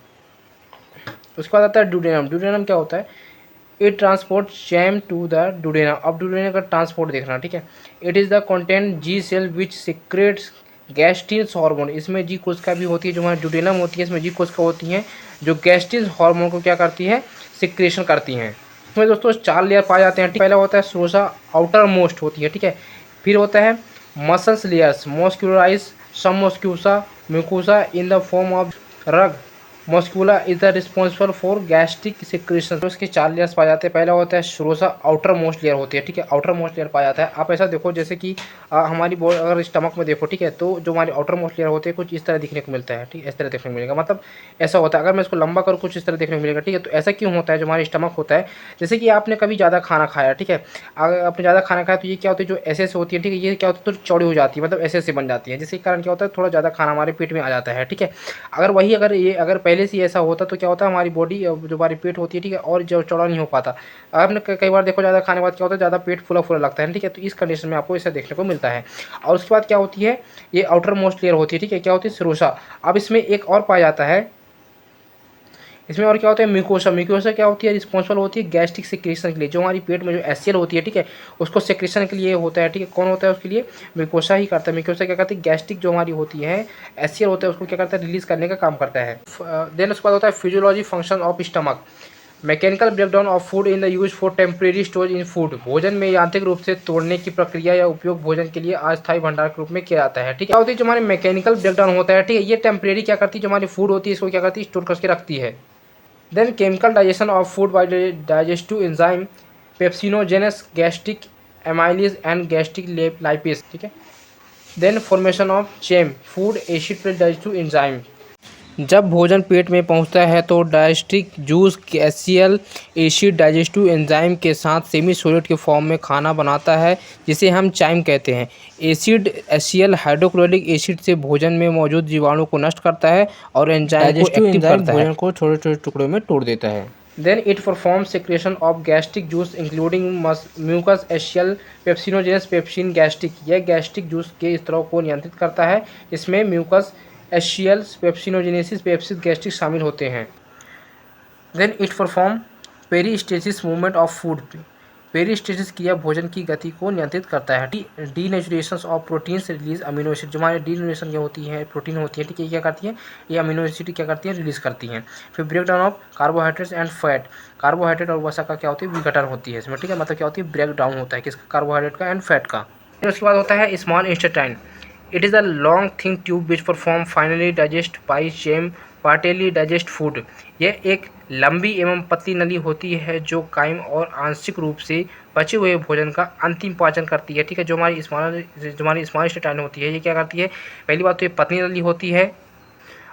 उसके बाद आता है ड्यूडेनम। ड्यूडेनम क्या होता है, it transport jam to the duodenum, अब ड्यूडेनम का ट्रांसपोर्ट देखना, ठीक है। It is the content G cell which secretes gastrin hormone, इसमें जी कोशिका भी होती है, जो हमारी ड्यूडेनम होती है इसमें जी कोशिका होती हैं जो गैस्ट्रिन हार्मोन को क्या करती है, सिक्रेशन करती हैं। इसमें दोस्तों 4 लेयर पाए जाते हैं। पहला होता है स्रोसा, आउटर मोस्ट होती है, ठीक है। फिर होता है muscles layers, muscularis, submucosa, mucosa in the form of rugae muscularis is the responsible for gastric secretion. तो इसके 4 लेयर्स पाए जाते हैं। पहला होता है श्रोसा, आउटर मोस्ट लेयर होती है, ठीक है, आउटर मोस्ट लेयर पाया जाता है। आप ऐसा देखो जैसे कि हमारी बॉडी अगर स्टमक में देखो, ठीक है, तो जो हमारी आउटर मोस्ट लेयर होती है कुछ इस तरह दिखने को मिलता है, ठीक है, इस तरह देखने को मिलेगा, मतलब ऐसा होता है। अगर मैं इसको लंबा करूँ कुछ इस तरह देखने को मिलेगा, ठीक है। तो ऐसा क्यों होता है, जो हमारी स्टमक होता है, जैसे कि आपने कभी ज़्यादा खाना खाया, ठीक है, अगर आपने ज़्यादा खाना खाया तो ये क्या होती है, जो ऐसे होती है, ठीक है, ये क्या होती है, तो चौड़ी हो जाती है, मतलब ऐसे बन जाती है, जिसके कारण क्या होता है, थोड़ा ज़्यादा खाना हमारे पेट में आ जाता है, ठीक है। अगर पहले से ऐसा होता तो क्या होता है, हमारी बॉडी जो हमारी पेट होती है, ठीक है, और जो चौड़ा नहीं हो पाता। आपने कई बार देखो ज़्यादा खाने के बाद क्या होता है, ज़्यादा पेट फूला फूला लगता है, ठीक है। तो इस कंडीशन में आपको ऐसा देखने को मिलता है। और उसके बाद क्या होती है, ये आउटर मोस्ट लेयर होती है, ठीक है, क्या होती है, सिरोसा। अब इसमें एक और पाया जाता है, इसमें और क्या होता है, म्यूकोसा। म्यूकोसा क्या होती है, रिस्पॉन्सिबल होती है गैस्ट्रिक सेक्रेशन के लिए। जो हमारी पेट में जो एचसीएल होती है, ठीक है, उसको सेक्रेशन के लिए होता है, ठीक है। कौन होता है उसके लिए, म्यूकोसा ही करता है। म्यूकोसा क्या करती है, गैस्ट्रिक जो हमारी होती है एचसीएल होता है उसको क्या करता है, रिलीज करने का काम करता है। देन उसके बाद होता है physiology function of stomach, mechanical breakdown of food in the use for temporary storage in food. भोजन में यांत्रिक रूप से तोड़ने की प्रक्रिया या उपयोग भोजन के लिए अस्थायी भंडार के रूप में किया जाता है, ठीक है। क्या होती है, जो हमारे मैकेनिकल ब्रेकडाउन होता है, ठीक है, ये टेम्परेरी क्या करती है, जो हमारी फूड होती है इसको क्या करती है, स्टोर करके रखती है। Then chemical digestion of food by the digestive enzyme pepsinogenes, gastric amylase and gastric lipase, ठीक है। Then formation of CHAM, food acid digestive enzyme। जब भोजन पेट में पहुंचता है तो डायस्ट्रिक जूस कैल्शियल एसिड डाइजेस्टिव एंजाइम के साथ सेमी सॉलिड के फॉर्म में खाना बनाता है, जिसे हम चाइम कहते हैं। एसिड एसियल हाइड्रोक्लोरिक एसिड से भोजन में मौजूद जीवाणु को नष्ट करता है और एंजाइम को एक्टिव करता है, भोजन को छोटे छोटे टुकड़ों में तोड़ देता है। Then it performs secretion of gastric juice including mucus HCl pepsinogens pepsin gastric. यह गैस्ट्रिक जूस के स्त्राव को नियंत्रित करता है, इसमें mucus HCl pepsinogenesis pepsin gastric शामिल होते हैं। Then it perform peristalsis movement of food. Peristalsis क्रिया भोजन की गति को नियंत्रित करता है। Denaturation of proteins release amino acid. जो हमारे डीनेचुरेशन क्या होती है, प्रोटीन होती है, ठीक है, क्या करती है, ये अमीनो एसिड क्या करती है, रिलीज करती हैं। फिर break down of carbohydrates and fat. Carbohydrate और वसा का क्या होती है, विघटन होती है इसमें, ठीक है, मतलब क्या होती है, ब्रेक डाउन होता है किसका, कार्बोहाइड्रेट का एंड फैट का। फिर उसके बाद होता है small intestine. It is a long thin tube which perform finally digest by chyme partially digest food. यह एक लंबी एवं पतली नली होती है जो कायम और आंशिक रूप से बचे हुए भोजन का अंतिम पाचन करती है, ठीक है। जो हमारी स्मॉल इंटेस्टाइन होती है ये क्या करती है, पहली बात तो ये पतली नली होती है।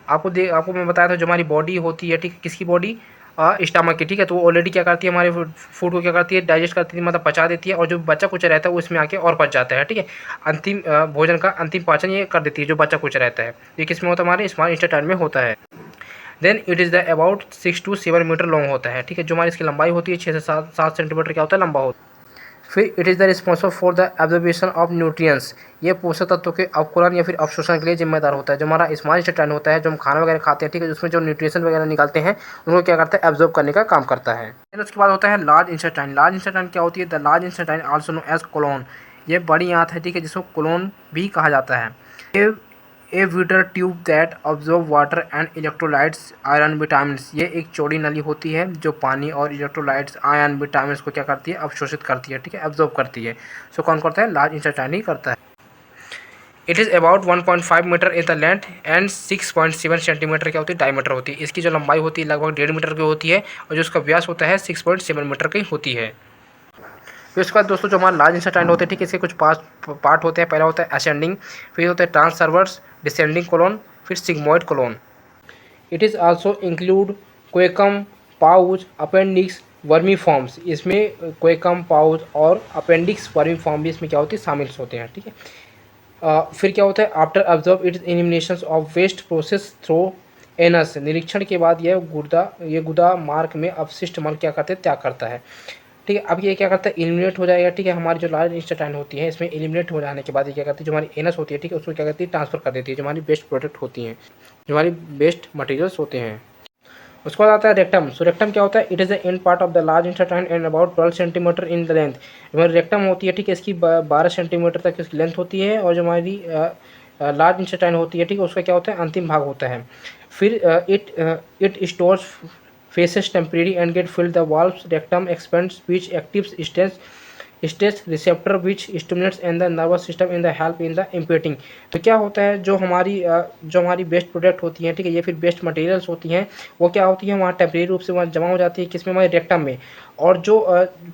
आपको मैं बताया था जो हमारी बॉडी होती है, ठीक है, किसकी बॉडी, स्टमक की, ठीक है। तो वो ऑलरेडी क्या करती है, हमारे फूड को क्या करती है, डाइजेस्ट करती है, मतलब पचा देती है, और जो बचा कुचा रहता है वो इसमें आके और पच जाता है, ठीक है। अंतिम भोजन का अंतिम पाचन ये कर देती है, जो बचा कुचा रहता है। ये किस में होता है, हमारे स्मॉल इंटेस्टाइन में होता है। Then it is the about 6 to 7 metre long होता है, ठीक है। जो हमारी इसकी लंबाई होती है 6 से 7 सेंटीमीटर क्या होता है, लंबा होता है। फिर it is the responsible for the absorption of nutrients. ये पोषक तत्वों के अवकुरण या फिर अवशोषण के लिए जिम्मेदार होता है। जो हमारा स्मॉल इंटेस्टाइन होता है, जो हम खाना वगैरह खाते हैं, ठीक है, उसमें जो न्यूट्रिशन वगैरह निकालते हैं उनको क्या करता है, एब्जॉर्ब करने का काम करता है। फिर उसके बाद होता है लार्ज इंटेस्टाइन। लार्ज इंटेस्टाइन क्या होती है, the large intestine also known as colon. ये बड़ी आंत है, ठीक है, जिसको कोलोन भी कहा जाता है। A wider tube that absorb water and electrolytes iron vitamins. ये एक चौड़ी नली होती है जो पानी और इलेक्ट्रोलाइट्स आयरन विटामिन्स को क्या करती है, अवशोषित करती है, ठीक है, एब्जॉर्व करती है। सो कौन करता है, लार्ज इंटेस्टाइन ही करता है। It is about 1.5 metre in the length and 6.7 centimetre क्या होती है, डायमीटर होती है। इसकी जो लंबाई होती है लगभग 1.5 मीटर की होती है, और जो उसका व्यास होता है 6.7 मीटर की होती है। फिर उसके बाद दोस्तों जो हमारा लार्ज इंटेस्टाइन होते हैं, ठीक है, इसके कुछ पार्ट होते हैं। पहला होता है असेंडिंग, फिर होता है ट्रांसवर्स, डिसेंडिंग कोलोन, फिर sigmoid colon. It is also include caecum, pouch, appendix, vermiforms. इसमें कोएकम, पाउच और अपेंडिक्स, वर्मीफॉर्म भी इसमें क्या होती है, शामिल होते हैं, ठीक है। फिर क्या होता है, after observe it elimination of waste process throw anus. निरीक्षण के बाद ये गुदा मार्ग में अवशिष्ट मल क्या करते हैं, त्याग करता है, ठीक है। अब ये क्या करता है, एलिमिनेट हो जाएगा, ठीक है। हमारी जो लार्ज इंटेस्टाइन होती है इसमें एलिमिनेट हो जाने के बाद ये क्या करती है, जो हमारी एनस होती है, ठीक है, उसको क्या करती है, ट्रांसफर कर देती है, जो हमारी बेस्ट प्रोडक्ट होती हैं, जो हमारी बेस्ट मटेरियल्स होते हैं। उसके बाद आता है रेक्टम। सो रेक्टम क्या होता है, it is the end part of the large intestine and about 12 centimetre in the length. जो हमारी रेक्टम होती है, ठीक है, इसकी 12 सेंटीमीटर तक इसकी लेंथ होती है, और जो हमारी लार्ज इंटेस्टाइन होती है, ठीक है, उसका क्या होता है, अंतिम भाग होता है। फिर it stores faeces temporary and get filled the valves rectum expand speech active stage receptor which stimulates in the nervous system in the help in the impeding. तो क्या होता है, जो हमारी बेस्ट प्रोडक्ट होती हैं, ठीक है, ये फिर बेस्ट मटेरियल्स होती हैं, वो क्या होती है वहाँ टेम्परेरी रूप से वहाँ जमा हो जाती है, किसमें, हमारे रेक्टम में। और जो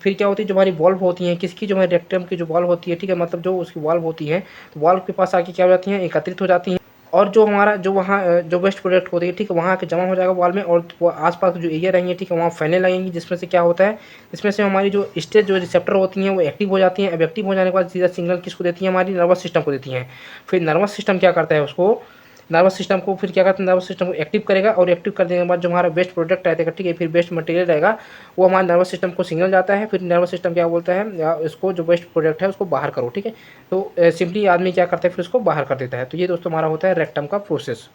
फिर क्या होती है, जो हमारी वॉल्व होती हैं, किसकी, जो हमारे रेक्टम की जो वॉल्व होती है, ठीक है, मतलब जो उसकी वॉल्व होती है, तो वॉल्व के पास आके क्या हो जाती हैं, एकत्रित हो जाती हैं। और जो हमारा जो वहाँ जो वेस्ट प्रोडक्ट होती है, ठीक है, वहाँ आके जमा हो जाएगा वॉल में, और वो आसपास जो एरिया रहेंगी, ठीक है, वहाँ फैलने लगेंगी, जिसमें से क्या होता है, इसमें से हमारी जो स्टेज जो रिसेप्टर होती हैं वो एक्टिव हो जाती हैं। अब एक्टिव हो जाने के बाद सीधा सिग्नल किसको देती है, हमारी नर्वस सिस्टम को देती हैं। फिर नर्वस सिस्टम क्या करता है, उसको नर्वस सिस्टम को फिर क्या करते हैं, नर्वस सिस्टम को एक्टिव करेगा, और एक्टिव कर देने के बाद जो हमारा बेस्ट प्रोडक्ट रहेगा, ठीक है, फिर बेस्ट मटेरियल रहेगा, वो हमारे नर्वस सिस्टम को सिग्नल जाता है। फिर नर्वस सिस्टम क्या बोलता है, या इसको जो बेस्ट प्रोडक्ट है उसको बाहर करो, ठीक है। तो सिंपली आदमी क्या करता है, फिर उसको बाहर कर देता है। तो ये दोस्तों हमारा होता है रेक्टम का प्रोसेस।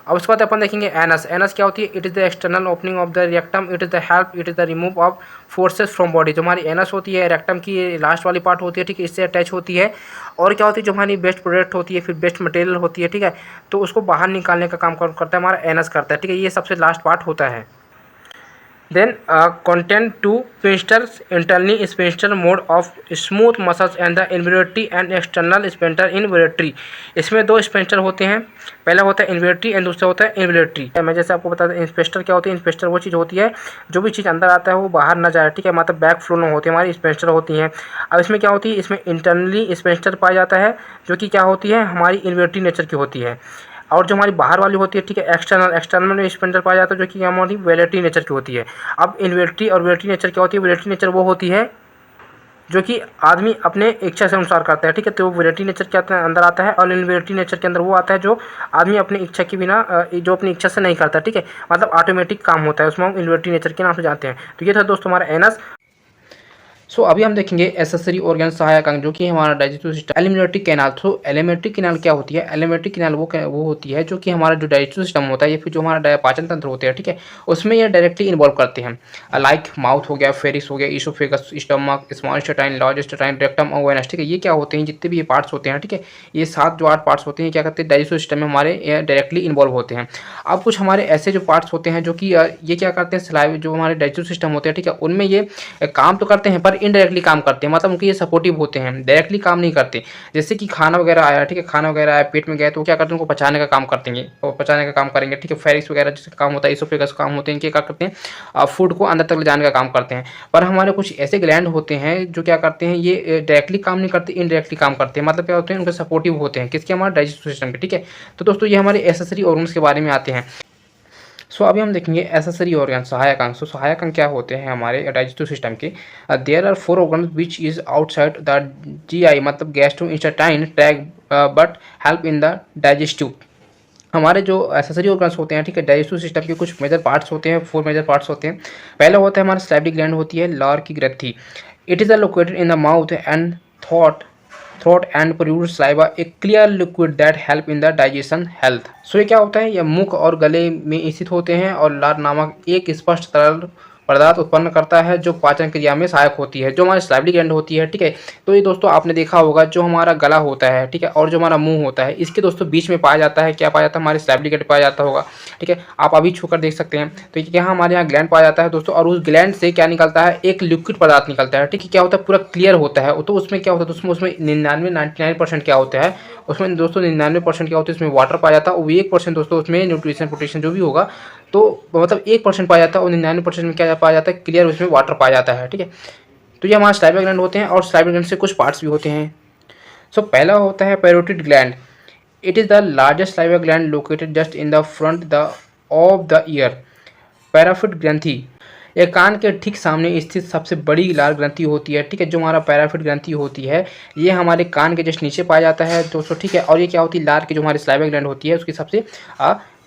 अब उसके बाद अपन देखेंगे एनस। एनस क्या होती है, it is the external opening of the rectum, it is the help, it is the remove of forces from body. जो हमारी एनस होती है, रेक्टम की लास्ट वाली पार्ट होती है, ठीक है, इससे अटैच होती है। और क्या होती है, जो हमारी बेस्ट प्रोडक्ट होती है, फिर बेस्ट मटेरियल होती है, ठीक है, तो उसको बाहर निकालने का काम करता है हमारा एनस करता है, ठीक है, ये सबसे लास्ट पार्ट होता है। Then content to sphincter internally sphincter mode of smooth muscles and the involuntary and external sphincter involuntary। इसमें दो स्पेंटर होते हैं, पहला होता है इन्वोल्यूटरी एंड दूसरा होता है इन्वोल्यूटरी। मैं जैसे आपको बता दें, स्पेंटर क्या होती है, स्पेंटर वो चीज़ होती है जो भी चीज़ अंदर आता है वो बाहर ना जाए, ठीक है, मतलब बैक फ्लो ना होती है, हमारी स्पेंटर होती हैं। अब इसमें क्या होती है, इसमें इंटरनली स्पेंटर पाया जाता है, जो कि क्या होती है, हमारी इन्वोल्यूटरी नेचर की होती है। और जो हमारी बाहर वाली होती है, ठीक है, एक्सटर्नल में स्पेंटर पाया जाता है, जो कि हमारी वेलेटरी नेचर की होती है। अब इन्वेल्ट्री और वेलेटरी नेचर क्या होती है, वेलेटरी नेचर वो होती है जो कि आदमी अपने इच्छा से अनुसार करता है, ठीक है, तो वेलेटरी नेचर के अंदर आता है। और इन्वेल्ट्री नेचर के अंदर वो आता है जो आदमी अपनी इच्छा के बिना जो अपनी इच्छा से नहीं करता, ठीक है, मतलब ऑटोमेटिक काम होता है, उसमें हम इन्वेल्ट्री नेचर के नाम से जानते हैं। तो ये था दोस्तों हमारा एनस। सो अभी हम देखेंगे एसेसरी ऑर्गन सहायक अंग, जो कि हमारा डाइजेस्टिव सिस्टम। Alimentary canal. तो एलिमेंट्री कैनाल क्या होती है, एलिमेंट्री कैनाल वो होती है जो कि हमारा जो डाइजेस्टिव सिस्टम होता है, या फिर जो हमारा पाचन तंत्र होते हैं, ठीक है, उसमें ये डायरेक्टली इन्वॉल्व करते हैं। लाइक माउथ हो गया, फेरिस हो गया, oesophagus, stomach, small intestine, large intestine, rectum और वेनस, ठीक है, ये क्या होते हैं, जितने भी ये पार्ट्स होते हैं, ठीक है, ये 7 जो 8 पार्ट्स होते हैं, क्या करते हैं, डाइजेस्टिव सिस्टम में हमारे डायरेक्टली इन्वॉल्व होते हैं। अब कुछ हमारे ऐसे जो पार्ट्स होते हैं जो कि ये क्या करते हैं, सलाइव जो हमारे डाइजेस्टिव सिस्टम होते हैं, ठीक है, उनमें ये काम तो करते हैं पर इनडायरेक्टली काम करते हैं, मतलब उनके ये सपोर्टिव होते हैं, डायरेक्टली काम नहीं करते। जैसे कि खाना वगैरह आया, ठीक है, खाना वगैरह आया पेट में गया, तो क्या करते हैं, उनको पचाने का काम करते हैं, और पचाने का काम करेंगे, ठीक है। फेरिक्स वगैरह जिसका काम होता है, इसोफेगस का काम होते हैं, इनके क्या करते हैं, फूड को अंदर तक ले जाने का काम करते हैं। पर हमारे कुछ ऐसे ग्लैंड होते हैं जो क्या करते हैं, ये डायरेक्टली काम नहीं करते, इनडायरेक्टली काम करते हैं, मतलब क्या होते हैं, उनके सपोर्टिव होते हैं, किसके, हमारे डाइजेस्टिव सिस्टम के, ठीक है। तो दोस्तों ये हमारे एसेसरी ऑर्गन्स के बारे में आते हैं। अभी हम देखेंगे एसेसरी ऑर्गन, सहायक अंग। सहायक अंग क्या होते हैं हमारे डाइजेस्टिव सिस्टम के। There are 4 organ which is outside the GI, मतलब gastrointestinal tract, but help in the digestive. हमारे जो एसेसरी ऑर्गन्स होते हैं, ठीक है, डाइजेस्टिव सिस्टम के कुछ मेजर पार्ट्स होते हैं, 4 मेजर पार्ट्स होते हैं। पहला होता है हमारा सैलिवरी ग्लैंड होती है, लार की ग्रंथि। It is located in the mouth and throat and produce saliva, a clear liquid that help in the digestion health. So ये क्या होता है, ये मुख और गले में स्थित होते हैं, और लार नामक एक स्पष्ट तरल पदार्थ उत्पन्न करता है जो पाचन क्रिया में सहायक होती है, जो हमारी सलाइवरी ग्लैंड होती है, ठीक है। तो ये दोस्तों आपने देखा होगा, जो हमारा गला होता है, ठीक है, और जो हमारा मुंह होता है, इसके दोस्तों बीच में पाया जाता है, क्या पाया जाता है, हमारी सलाइवरी ग्लैंड पाया जाता होगा, ठीक है, आप अभी छूकर देख सकते हैं। तो यहाँ हमारे यहाँ ग्लैंड पाया जाता है दोस्तों, और उस ग्लैंड से क्या निकलता है, एक लिक्विड पदार्थ निकलता है, ठीक है, क्या होता है, पूरा क्लियर होता है। तो उसमें क्या होता है दोस्तों, उसमें 99% क्या होता है, उसमें दोस्तों 99% क्या होता है, उसमें वाटर पाया जाता है, और 1% दोस्तों उसमें न्यूट्रिशन पोटेशियम जो भी होगा, तो मतलब 1% पाया जाता है, और 99% में क्या पाया जाता है, क्लियर उसमें वाटर पाया जाता है, ठीक है। तो ये हमारे सलाइवरी ग्लैंड होते हैं, और सलाइवरी ग्लैंड से कुछ पार्ट्स भी होते हैं। पहला होता है parotid gland. It is the largest salivary gland located just in the front of the ear. पैराफिट ग्रंथि, यह कान के ठीक सामने स्थित सबसे बड़ी लाल ग्रंथि होती है, ठीक है, जो हमारा पैराफिट ग्रंथि होती है, ये हमारे कान के जस्ट नीचे पाया जाता है दोस्तों, ठीक है। और ये क्या होती है, लार की जो हमारी सलाइवरी ग्लैंड होती है, उसकी सबसे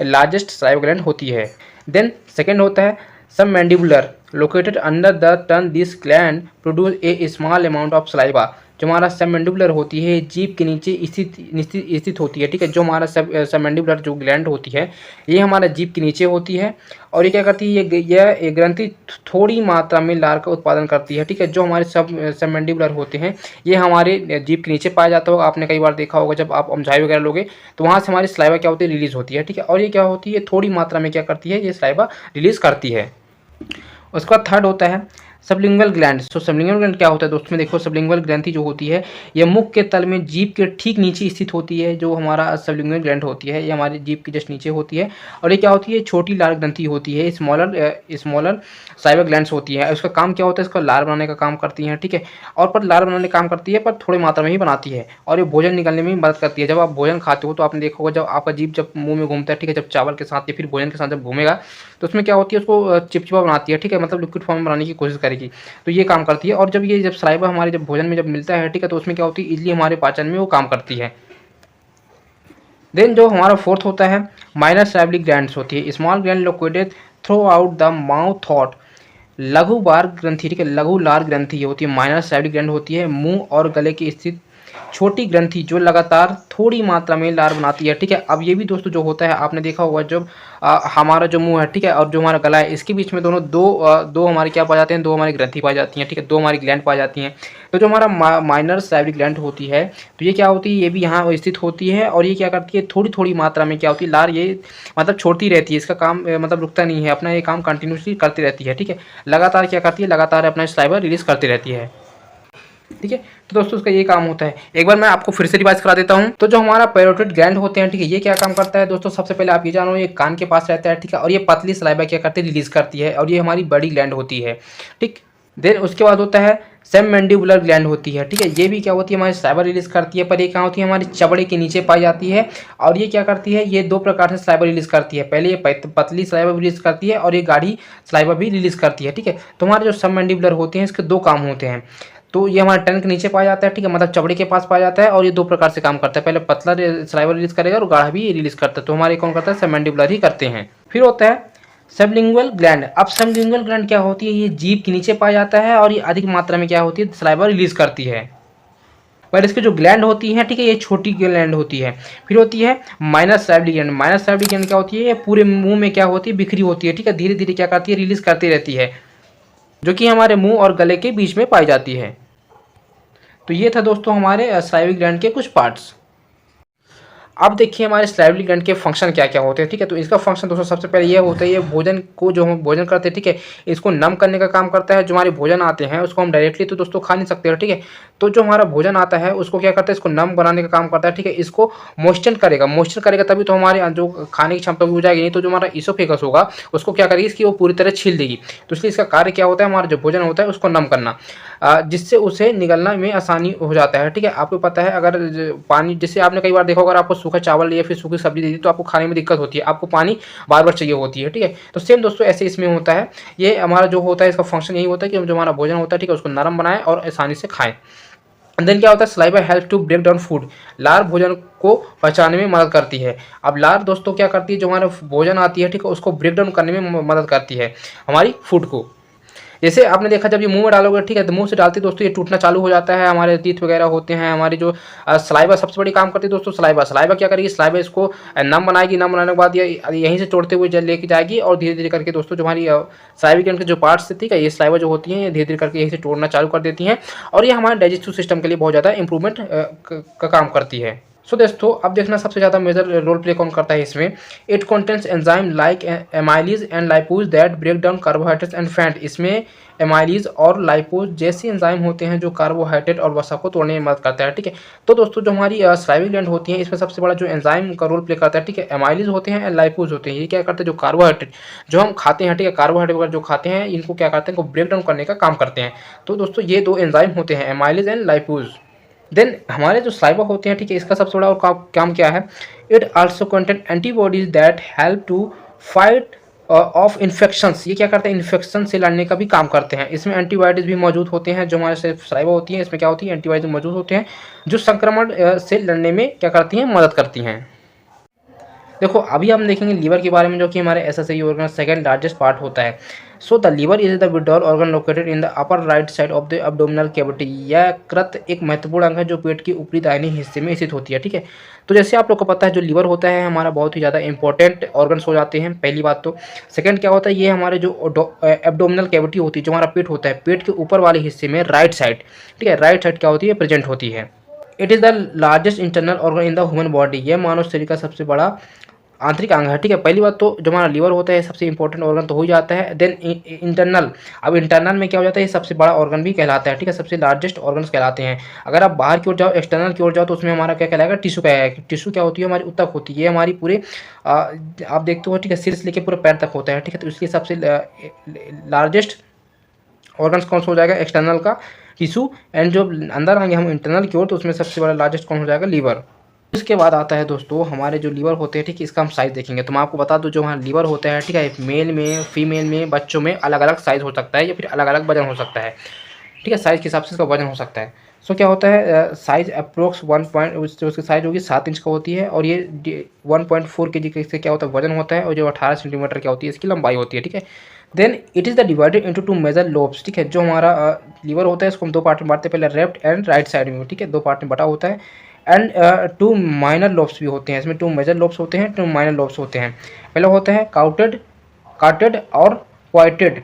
लार्जेस्ट सलाइवरी ग्लैंड होती है। देन सेकेंड होता है submandibular, located under the tongue, this gland produce a small amount of saliva. जो हमारा सबमैंडिबुलर होती है जीभ के नीचे स्थित होती है, ठीक है। जो हमारा सबमैंडिबुलर जो ग्लैंड होती है ये हमारा जीभ के नीचे होती है और ये क्या करती है, ये ग्रंथि थोड़ी मात्रा में लार का उत्पादन करती है, ठीक है। जो हमारे सबमैंडिबुलर होते हैं ये हमारे जीभ के नीचे पाया जाता होगा। आपने कई बार देखा होगा जब आप अमझाई वगैरह लोगे तो वहाँ से हमारी सलाइवा क्या होती है, रिलीज होती है, ठीक है। और ये क्या होती है, थोड़ी मात्रा में क्या करती है, ये सलाइवा रिलीज करती है। उसके बाद थर्ड होता है सबलिंगुअल ग्लैंड। सो सबलिंगुअल ग्लैंड क्या होता है दोस्तों में देखो, सबलिंगुअल ग्रंथि जो होती है ये मुख के तल में जीभ के ठीक नीचे स्थित होती है। जो हमारा सबलिंगुअल ग्लैंड होती है ये हमारी जीभ के जस्ट नीचे होती है और ये क्या होती है, छोटी लार ग्रंथि होती है, स्मॉलर साइबर ग्लैंड्स होती है। उसका काम क्या होता है, इसका लार बनाने का काम करती है, ठीक है। और पर लार बनाने का काम करती है पर थोड़ी मात्रा में ही बनाती है और ये भोजन निकलने में मदद करती है। जब आप भोजन खाते हो तो आपने देखा होगा जब आपका जीभ जब मुंह में घूमता है, ठीक है, जब चावल के साथ या फिर भोजन के साथ जब घूमेगा तो उसमें क्या होती है, उसको चिपचिपा बनाती है, ठीक है, मतलब लिक्विड फॉर्म में बनाने की कोशिश करेगी, तो ये काम करती है। और जब सलाइवा हमारे जब भोजन में जब मिलता है, ठीक है, तो उसमें क्या होती है, इजली हमारे पाचन में वो काम करती है। देन जो हमारा फोर्थ होता है माइनर सैलिवरी ग्लैंड्स होती है, small gland located through out the mouth thought. लघु बार ग्रंथि, ठीक है, लघु लार ग्रंथि होती है, माइनर सैलिवरी ग्लैंड होती है, मुंह और गले की स्थित छोटी ग्रंथि जो लगातार थोड़ी मात्रा में लार बनाती है, ठीक है। अब ये भी दोस्तों जो होता है आपने देखा होगा जब हमारा जो मुंह है, ठीक है, और जो हमारा गला है इसके बीच में दोनों दो हमारे क्या पाए जाते हैं, दो हमारी ग्रंथि पाई जाती हैं, ठीक है, दो हमारी ग्लैंड पाई जाती हैं। तो जो हमारा माइनर सैलिवरी ग्लैंड होती है तो ये क्या होती है, ये भी यहाँ स्थित होती है और ये क्या करती है, थोड़ी थोड़ी मात्रा में क्या होती है, लार ये मतलब छोड़ती रहती है। इसका काम मतलब रुकता नहीं है, अपना ये काम कंटिन्यूसली करती रहती है, ठीक है। लगातार क्या करती है, लगातार अपना सलाइवा रिलीज करती रहती है, ठीक है। तो दोस्तों उसका ये काम होता है। एक बार मैं आपको फिर से रिवाइज करा देता हूँ। तो जो हमारा पैरोटिड ग्लैंड होते हैं, ठीक है, ये क्या काम करता है दोस्तों, सबसे पहले आप ये जानो ये कान के पास रहता है, ठीक है, और ये पतली सलाइवा क्या करती है, रिलीज करती है और ये हमारी बड़ी ग्लैंड होती है, ठीक। देन उसके बाद होता है सबमैंडिबुलर ग्लैंड होती है, ठीक है, ये भी क्या होती है, हमारी सलाइवा रिलीज करती है, पर ये क्या होती है, हमारी चमड़े के नीचे पाई जाती है और ये क्या करती है, ये दो प्रकार से सलाइवा रिलीज करती है। पहले ये पतली सलाइवा रिलीज करती है और ये गाढ़ी सलाइवा भी रिलीज करती है, ठीक है। तो हमारे जो सबमैंडिबुलर होते हैं इसके दो काम होते हैं। तो ये हमारे टंग के नीचे पाया जाता है, ठीक है, मतलब चमड़े के पास पाया जाता है और ये दो प्रकार से काम करता है, पहले पतला सलाइवा रिलीज करेगा और गाढ़ा भी रिलीज करता है। तो हमारे कौन करता है, सबमैंडिबुलर ही करते हैं। फिर होता है सबलिंगुअल ग्लैंड। अब सबलिंगुअल ग्लैंड क्या होती है, ये जीभ के नीचे पाया जाता है और ये अधिक मात्रा में क्या होती है, सलाइवा रिलीज करती है। पर इसकी जो ग्लैंड होती है, ठीक है, ये छोटी ग्लैंड होती है। फिर होती है minor salivary gland. Minor salivary gland क्या होती है, ये पूरे मुंह में क्या होती है, बिखरी होती है, ठीक है, धीरे धीरे क्या करती है, रिलीज करती रहती है, जो कि हमारे मुंह और गले के बीच में पाई जाती है। तो ये था दोस्तों हमारे सलाइवरी ग्लैंड के कुछ पार्ट्स। अब देखिए हमारे सलाइवरी ग्लैंड के फंक्शन क्या क्या होते हैं, ठीक है। तो इसका फंक्शन दोस्तों सबसे पहले ये होता है, ये भोजन को जो हम भोजन करते हैं, ठीक है, इसको नम करने का काम करता है। जो हमारे भोजन आते हैं उसको हम डायरेक्टली तो दोस्तों खा नहीं सकते, ठीक है। तो जो हमारा भोजन आता है उसको क्या करता है, इसको नम बनाने का काम करता है, ठीक है। इसको मॉइस्चर करेगा तभी तो हमारे जो खाने की क्षमता भी हो जाएगी, नहीं तो जो हमारा इसोफेगस होगा उसको क्या करेगी, इसकी वो पूरी तरह छील देगी। तो इसलिए इसका कार्य क्या होता है, हमारा जो भोजन होता है उसको नम करना, जिससे उसे निगलना में आसानी हो जाता है, ठीक है। आपको पता है अगर पानी, जैसे आपने कई बार देखा अगर आपको सूखा चावल या फिर सूखी सब्जी दे दी तो आपको खाने में दिक्कत होती है, आपको पानी बार बार चाहिए होती है, ठीक है। तो सेम दोस्तों ऐसे इसमें होता है। ये हमारा जो होता है इसका फंक्शन यही होता है कि जो हमारा भोजन होता है, ठीक है, उसको नरम बनाएं और आसानी से खाएं। देन क्या होता है, saliva help to break down food. लार भोजन को पचाने में मदद करती है। अब लार दोस्तों क्या करती है, जो हमारा भोजन आती है, ठीक है, उसको ब्रेक डाउन करने में मदद करती है हमारी फूड को। जैसे आपने देखा जब ये मुंह में डालोगे, ठीक है, तो मुंह से डालते दोस्तों ये टूटना चालू हो जाता है, हमारे टीथ वगैरह होते हैं, हमारी जो सलाइवा सबसे बड़ी काम करती है दोस्तों। सलाइवा क्या करेगी, सलाइवा इसको नम बनाएगी, नम बनाने के बाद ये यहीं से तोड़ते हुए लेके जाएगी और धीरे धीरे करके दोस्तों जो हमारी सलाइवा के जो पार्ट्स, ठीक है, ये सलाइवा जो होती हैं ये धीरे धीरे करके यहीं से तोड़ना चालू कर देती हैं और ये हमारे डाइजेस्टिव सिस्टम के लिए बहुत ज़्यादा इंप्रूवमेंट का काम करती है। सो दोस्तों अब देखना सबसे ज़्यादा मेजर रोल प्ले कौन करता है इसमें। It contents enzyme like amylase and lipase that break down carbohydrates and fat. इसमें एमाइलीज और लाइपोज जैसे एंजाइम होते हैं जो कार्बोहाइड्रेट और वसा को तोड़ने में मदद करता है, ठीक है। तो दोस्तों जो हमारी सलाइवरी ग्लैंड होती है इसमें सबसे बड़ा जो एंजाइम का रोल प्ले करता है, ठीक है, एमाइलीज होते हैं, लाइपोज होते हैं। ये क्या करते हैं, जो कार्बोहाइड्रेट जो हम खाते हैं, ठीक है, कार्बोहाइड्रेट वगैरह जो खाते हैं इनको क्या करते हैं, इनको ब्रेक डाउन करने का काम करते हैं। तो दोस्तों ये दो एंजाइम होते हैं, एमाइलीज एंड लाइपोज। देन हमारे जो सलाइवा होते हैं, ठीक है, इसका सबसे बड़ा और काम क्या है, it also content antibodies that help to fight off infections. ये क्या करते हैं, इन्फेक्शन से लड़ने का भी काम करते हैं। इसमें एंटीबायोटिक्स भी मौजूद होते हैं। जो हमारे सलाइवा होती है इसमें क्या होती है, एंटीबायोटिक्स मौजूद होते हैं जो संक्रमण से लड़ने में क्या करती हैं, मदद करती हैं। देखो अभी हम देखेंगे लीवर के बारे में, जो कि हमारे एसएसआई ऑर्गन सेकंड लार्जेस्ट पार्ट होता है। So the liver is the withdrawal organ located in the upper right side of the abdominal cavity. यह कृत एक महत्वपूर्ण अंग है जो पेट के ऊपरी दाहिने हिस्से में स्थित होती है, ठीक है। तो जैसे आप लोग को पता है जो लीवर होता है हमारा बहुत ही ज़्यादा इंपॉर्टेंट ऑर्गन्स हो जाते हैं, पहली बात तो। सेकंड क्या होता है, ये हमारे जो एब्डोमिनल कैविटी होती है, जो हमारा पेट होता है, पेट के ऊपर वाले हिस्से में राइट साइड, ठीक है, राइट साइड क्या होती है, प्रेजेंट होती है। It is the largest internal organ in the human body. यह मानव शरीर का सबसे बड़ा आंतरिक अंग है, ठीक है। पहली बात तो जो हमारा लीवर होता है सबसे इंपॉर्टेंट ऑर्गन तो हो ही जाता है। देन इंटरनल, अब इंटरनल में क्या हो जाता है, ये सबसे बड़ा ऑर्गन भी कहलाता है, ठीक है, सबसे लार्जेस्ट ऑर्गन्स कहलाते हैं। अगर आप बाहर की ओर जाओ, एक्सटर्नल की ओर जाओ, तो उसमें हमारा क्या कहलाएगा, टिश्यू कहलाएगा। टिश्यू क्या होती है, हमारी ऊतक होती है, ये हमारी पूरे आप देखते हो, ठीक है, सिर से लेकर पूरे पैर तक होता है, ठीक है। तो इसलिए सबसे लार्जेस्ट ऑर्गन्स कौन सा हो जाएगा, एक्सटर्नल का टिश्यू। एंड जो अंदर आएंगे हम इंटरनल की ओर, तो उसमें सबसे बड़ा लार्जेस्ट कौन हो जाएगा, लीवर। इसके बाद आता है दोस्तों हमारे जो लीवर होते हैं, ठीक है, इसका हम साइज़ देखेंगे। तो मैं आपको बता दूं जो हमारा लीवर होता है, ठीक है, मेल में, फीमेल में, बच्चों में अलग अलग साइज़ हो सकता है या फिर अलग अलग वजन हो सकता है, ठीक है। साइज़ के हिसाब से इसका वजन हो सकता है। सो क्या होता है, साइज़ अप्रोक्स 1 पॉइंट, जो उसकी साइज़ होगी 7 इंच का होती है, और ये 1.4 kg से क्या होता है, वजन होता है। और जो 18 सेंटीमीटर क्या होती है, इसकी लंबाई होती है, ठीक है। Then it is the divided into 2 major lobes, ठीक है। जो हमारा लीवर होता है इसको हम 2 पार्ट में बांटते हैं, पहले लेफ्ट एंड राइट साइड में, ठीक है, 2 पार्ट में बटा होता है। एंड 2 माइनर लोब्स भी होते हैं, इसमें 2 मेजर लोब्स होते हैं, 2 माइनर लोब्स होते हैं। पहले होता है काउटेड, कार्टेड और क्वाइटेड।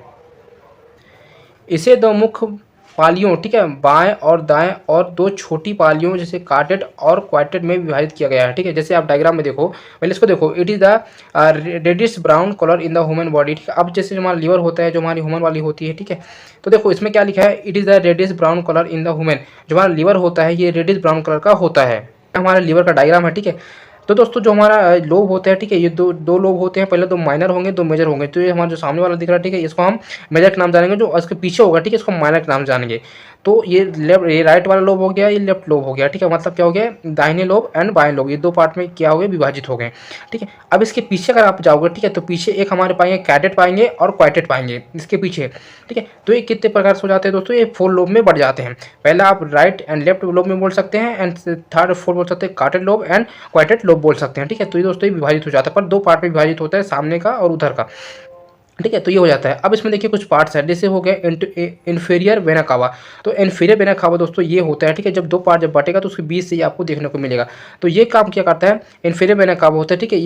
इसे 2 मुख्य पालियों, ठीक है, बाएं और दाएं, और 2 छोटी पालियों जैसे कार्टेड और क्वाइटेड में विभाजित किया गया है, ठीक है। जैसे आप डायग्राम में देखो, पहले इसको देखो, it is the reddish brown colour in the human body, ठीक है। अब जैसे हमारा लीवर होता है, जो हमारी ह्यूमन वाली होती है, ठीक है। तो देखो इसमें क्या लिखा है, it is the reddish brown colour in the human. जो हमारा लीवर होता है ये रेडिश ब्राउन कलर का होता है। हमारा लीवर का डायग्राम है, ठीक है। तो दोस्तों जो हमारा लोब होता है, ठीक है, ये दो दो लोब होते हैं, पहले 2 माइनर होंगे, 2 मेजर होंगे। तो ये हमारा जो सामने वाला दिख रहा है, ठीक है, इसको हम मेजर के नाम जानेंगे। जो इसके पीछे होगा, ठीक है, इसको माइनर के नाम जानेंगे। तो ये लेफ्ट, ये राइट वाला लोब हो गया, ये लेफ्ट लोब हो गया, ठीक है। मतलब क्या हो गया, दाहिने लोब एंड बाएं लोब, ये 2 पार्ट में क्या हो गए, विभाजित हो गए, ठीक है। अब इसके पीछे अगर आप जाओगे, ठीक है, तो पीछे एक हमारे पाएंगे कैडेट पाएंगे और क्वाइटेड पाएंगे इसके पीछे, ठीक है। तो ये कितने प्रकार से हो जाते हैं दोस्तों, ये 4 लोब में बढ़ जाते हैं। पहला आप राइट एंड लेफ्ट लोब में बोल सकते हैं, एंड थर्ड और फोर्थ बोल सकते हैं कार्टेड लोब एंड क्वाइटेड लोब बोल सकते हैं, ठीक है। तो ये दोस्तों ये विभाजित हो जाता है, पर 2 पार्ट में विभाजित होता है, सामने का और उधर का, ठीक है। तो ये हो जाता है। अब इसमें देखिए कुछ पार्ट्स है, जैसे हो गया इन्फीरियर वेना कावा। तो इन्फीरियर वेना कावा दोस्तों ये होता है, ठीक है, जब 2 पार्ट जब बटेगा तो उसके बीच से ये आपको देखने को मिलेगा। तो ये काम क्या करता है, इन्फीरियर वेना कावा होता है, ठीक है।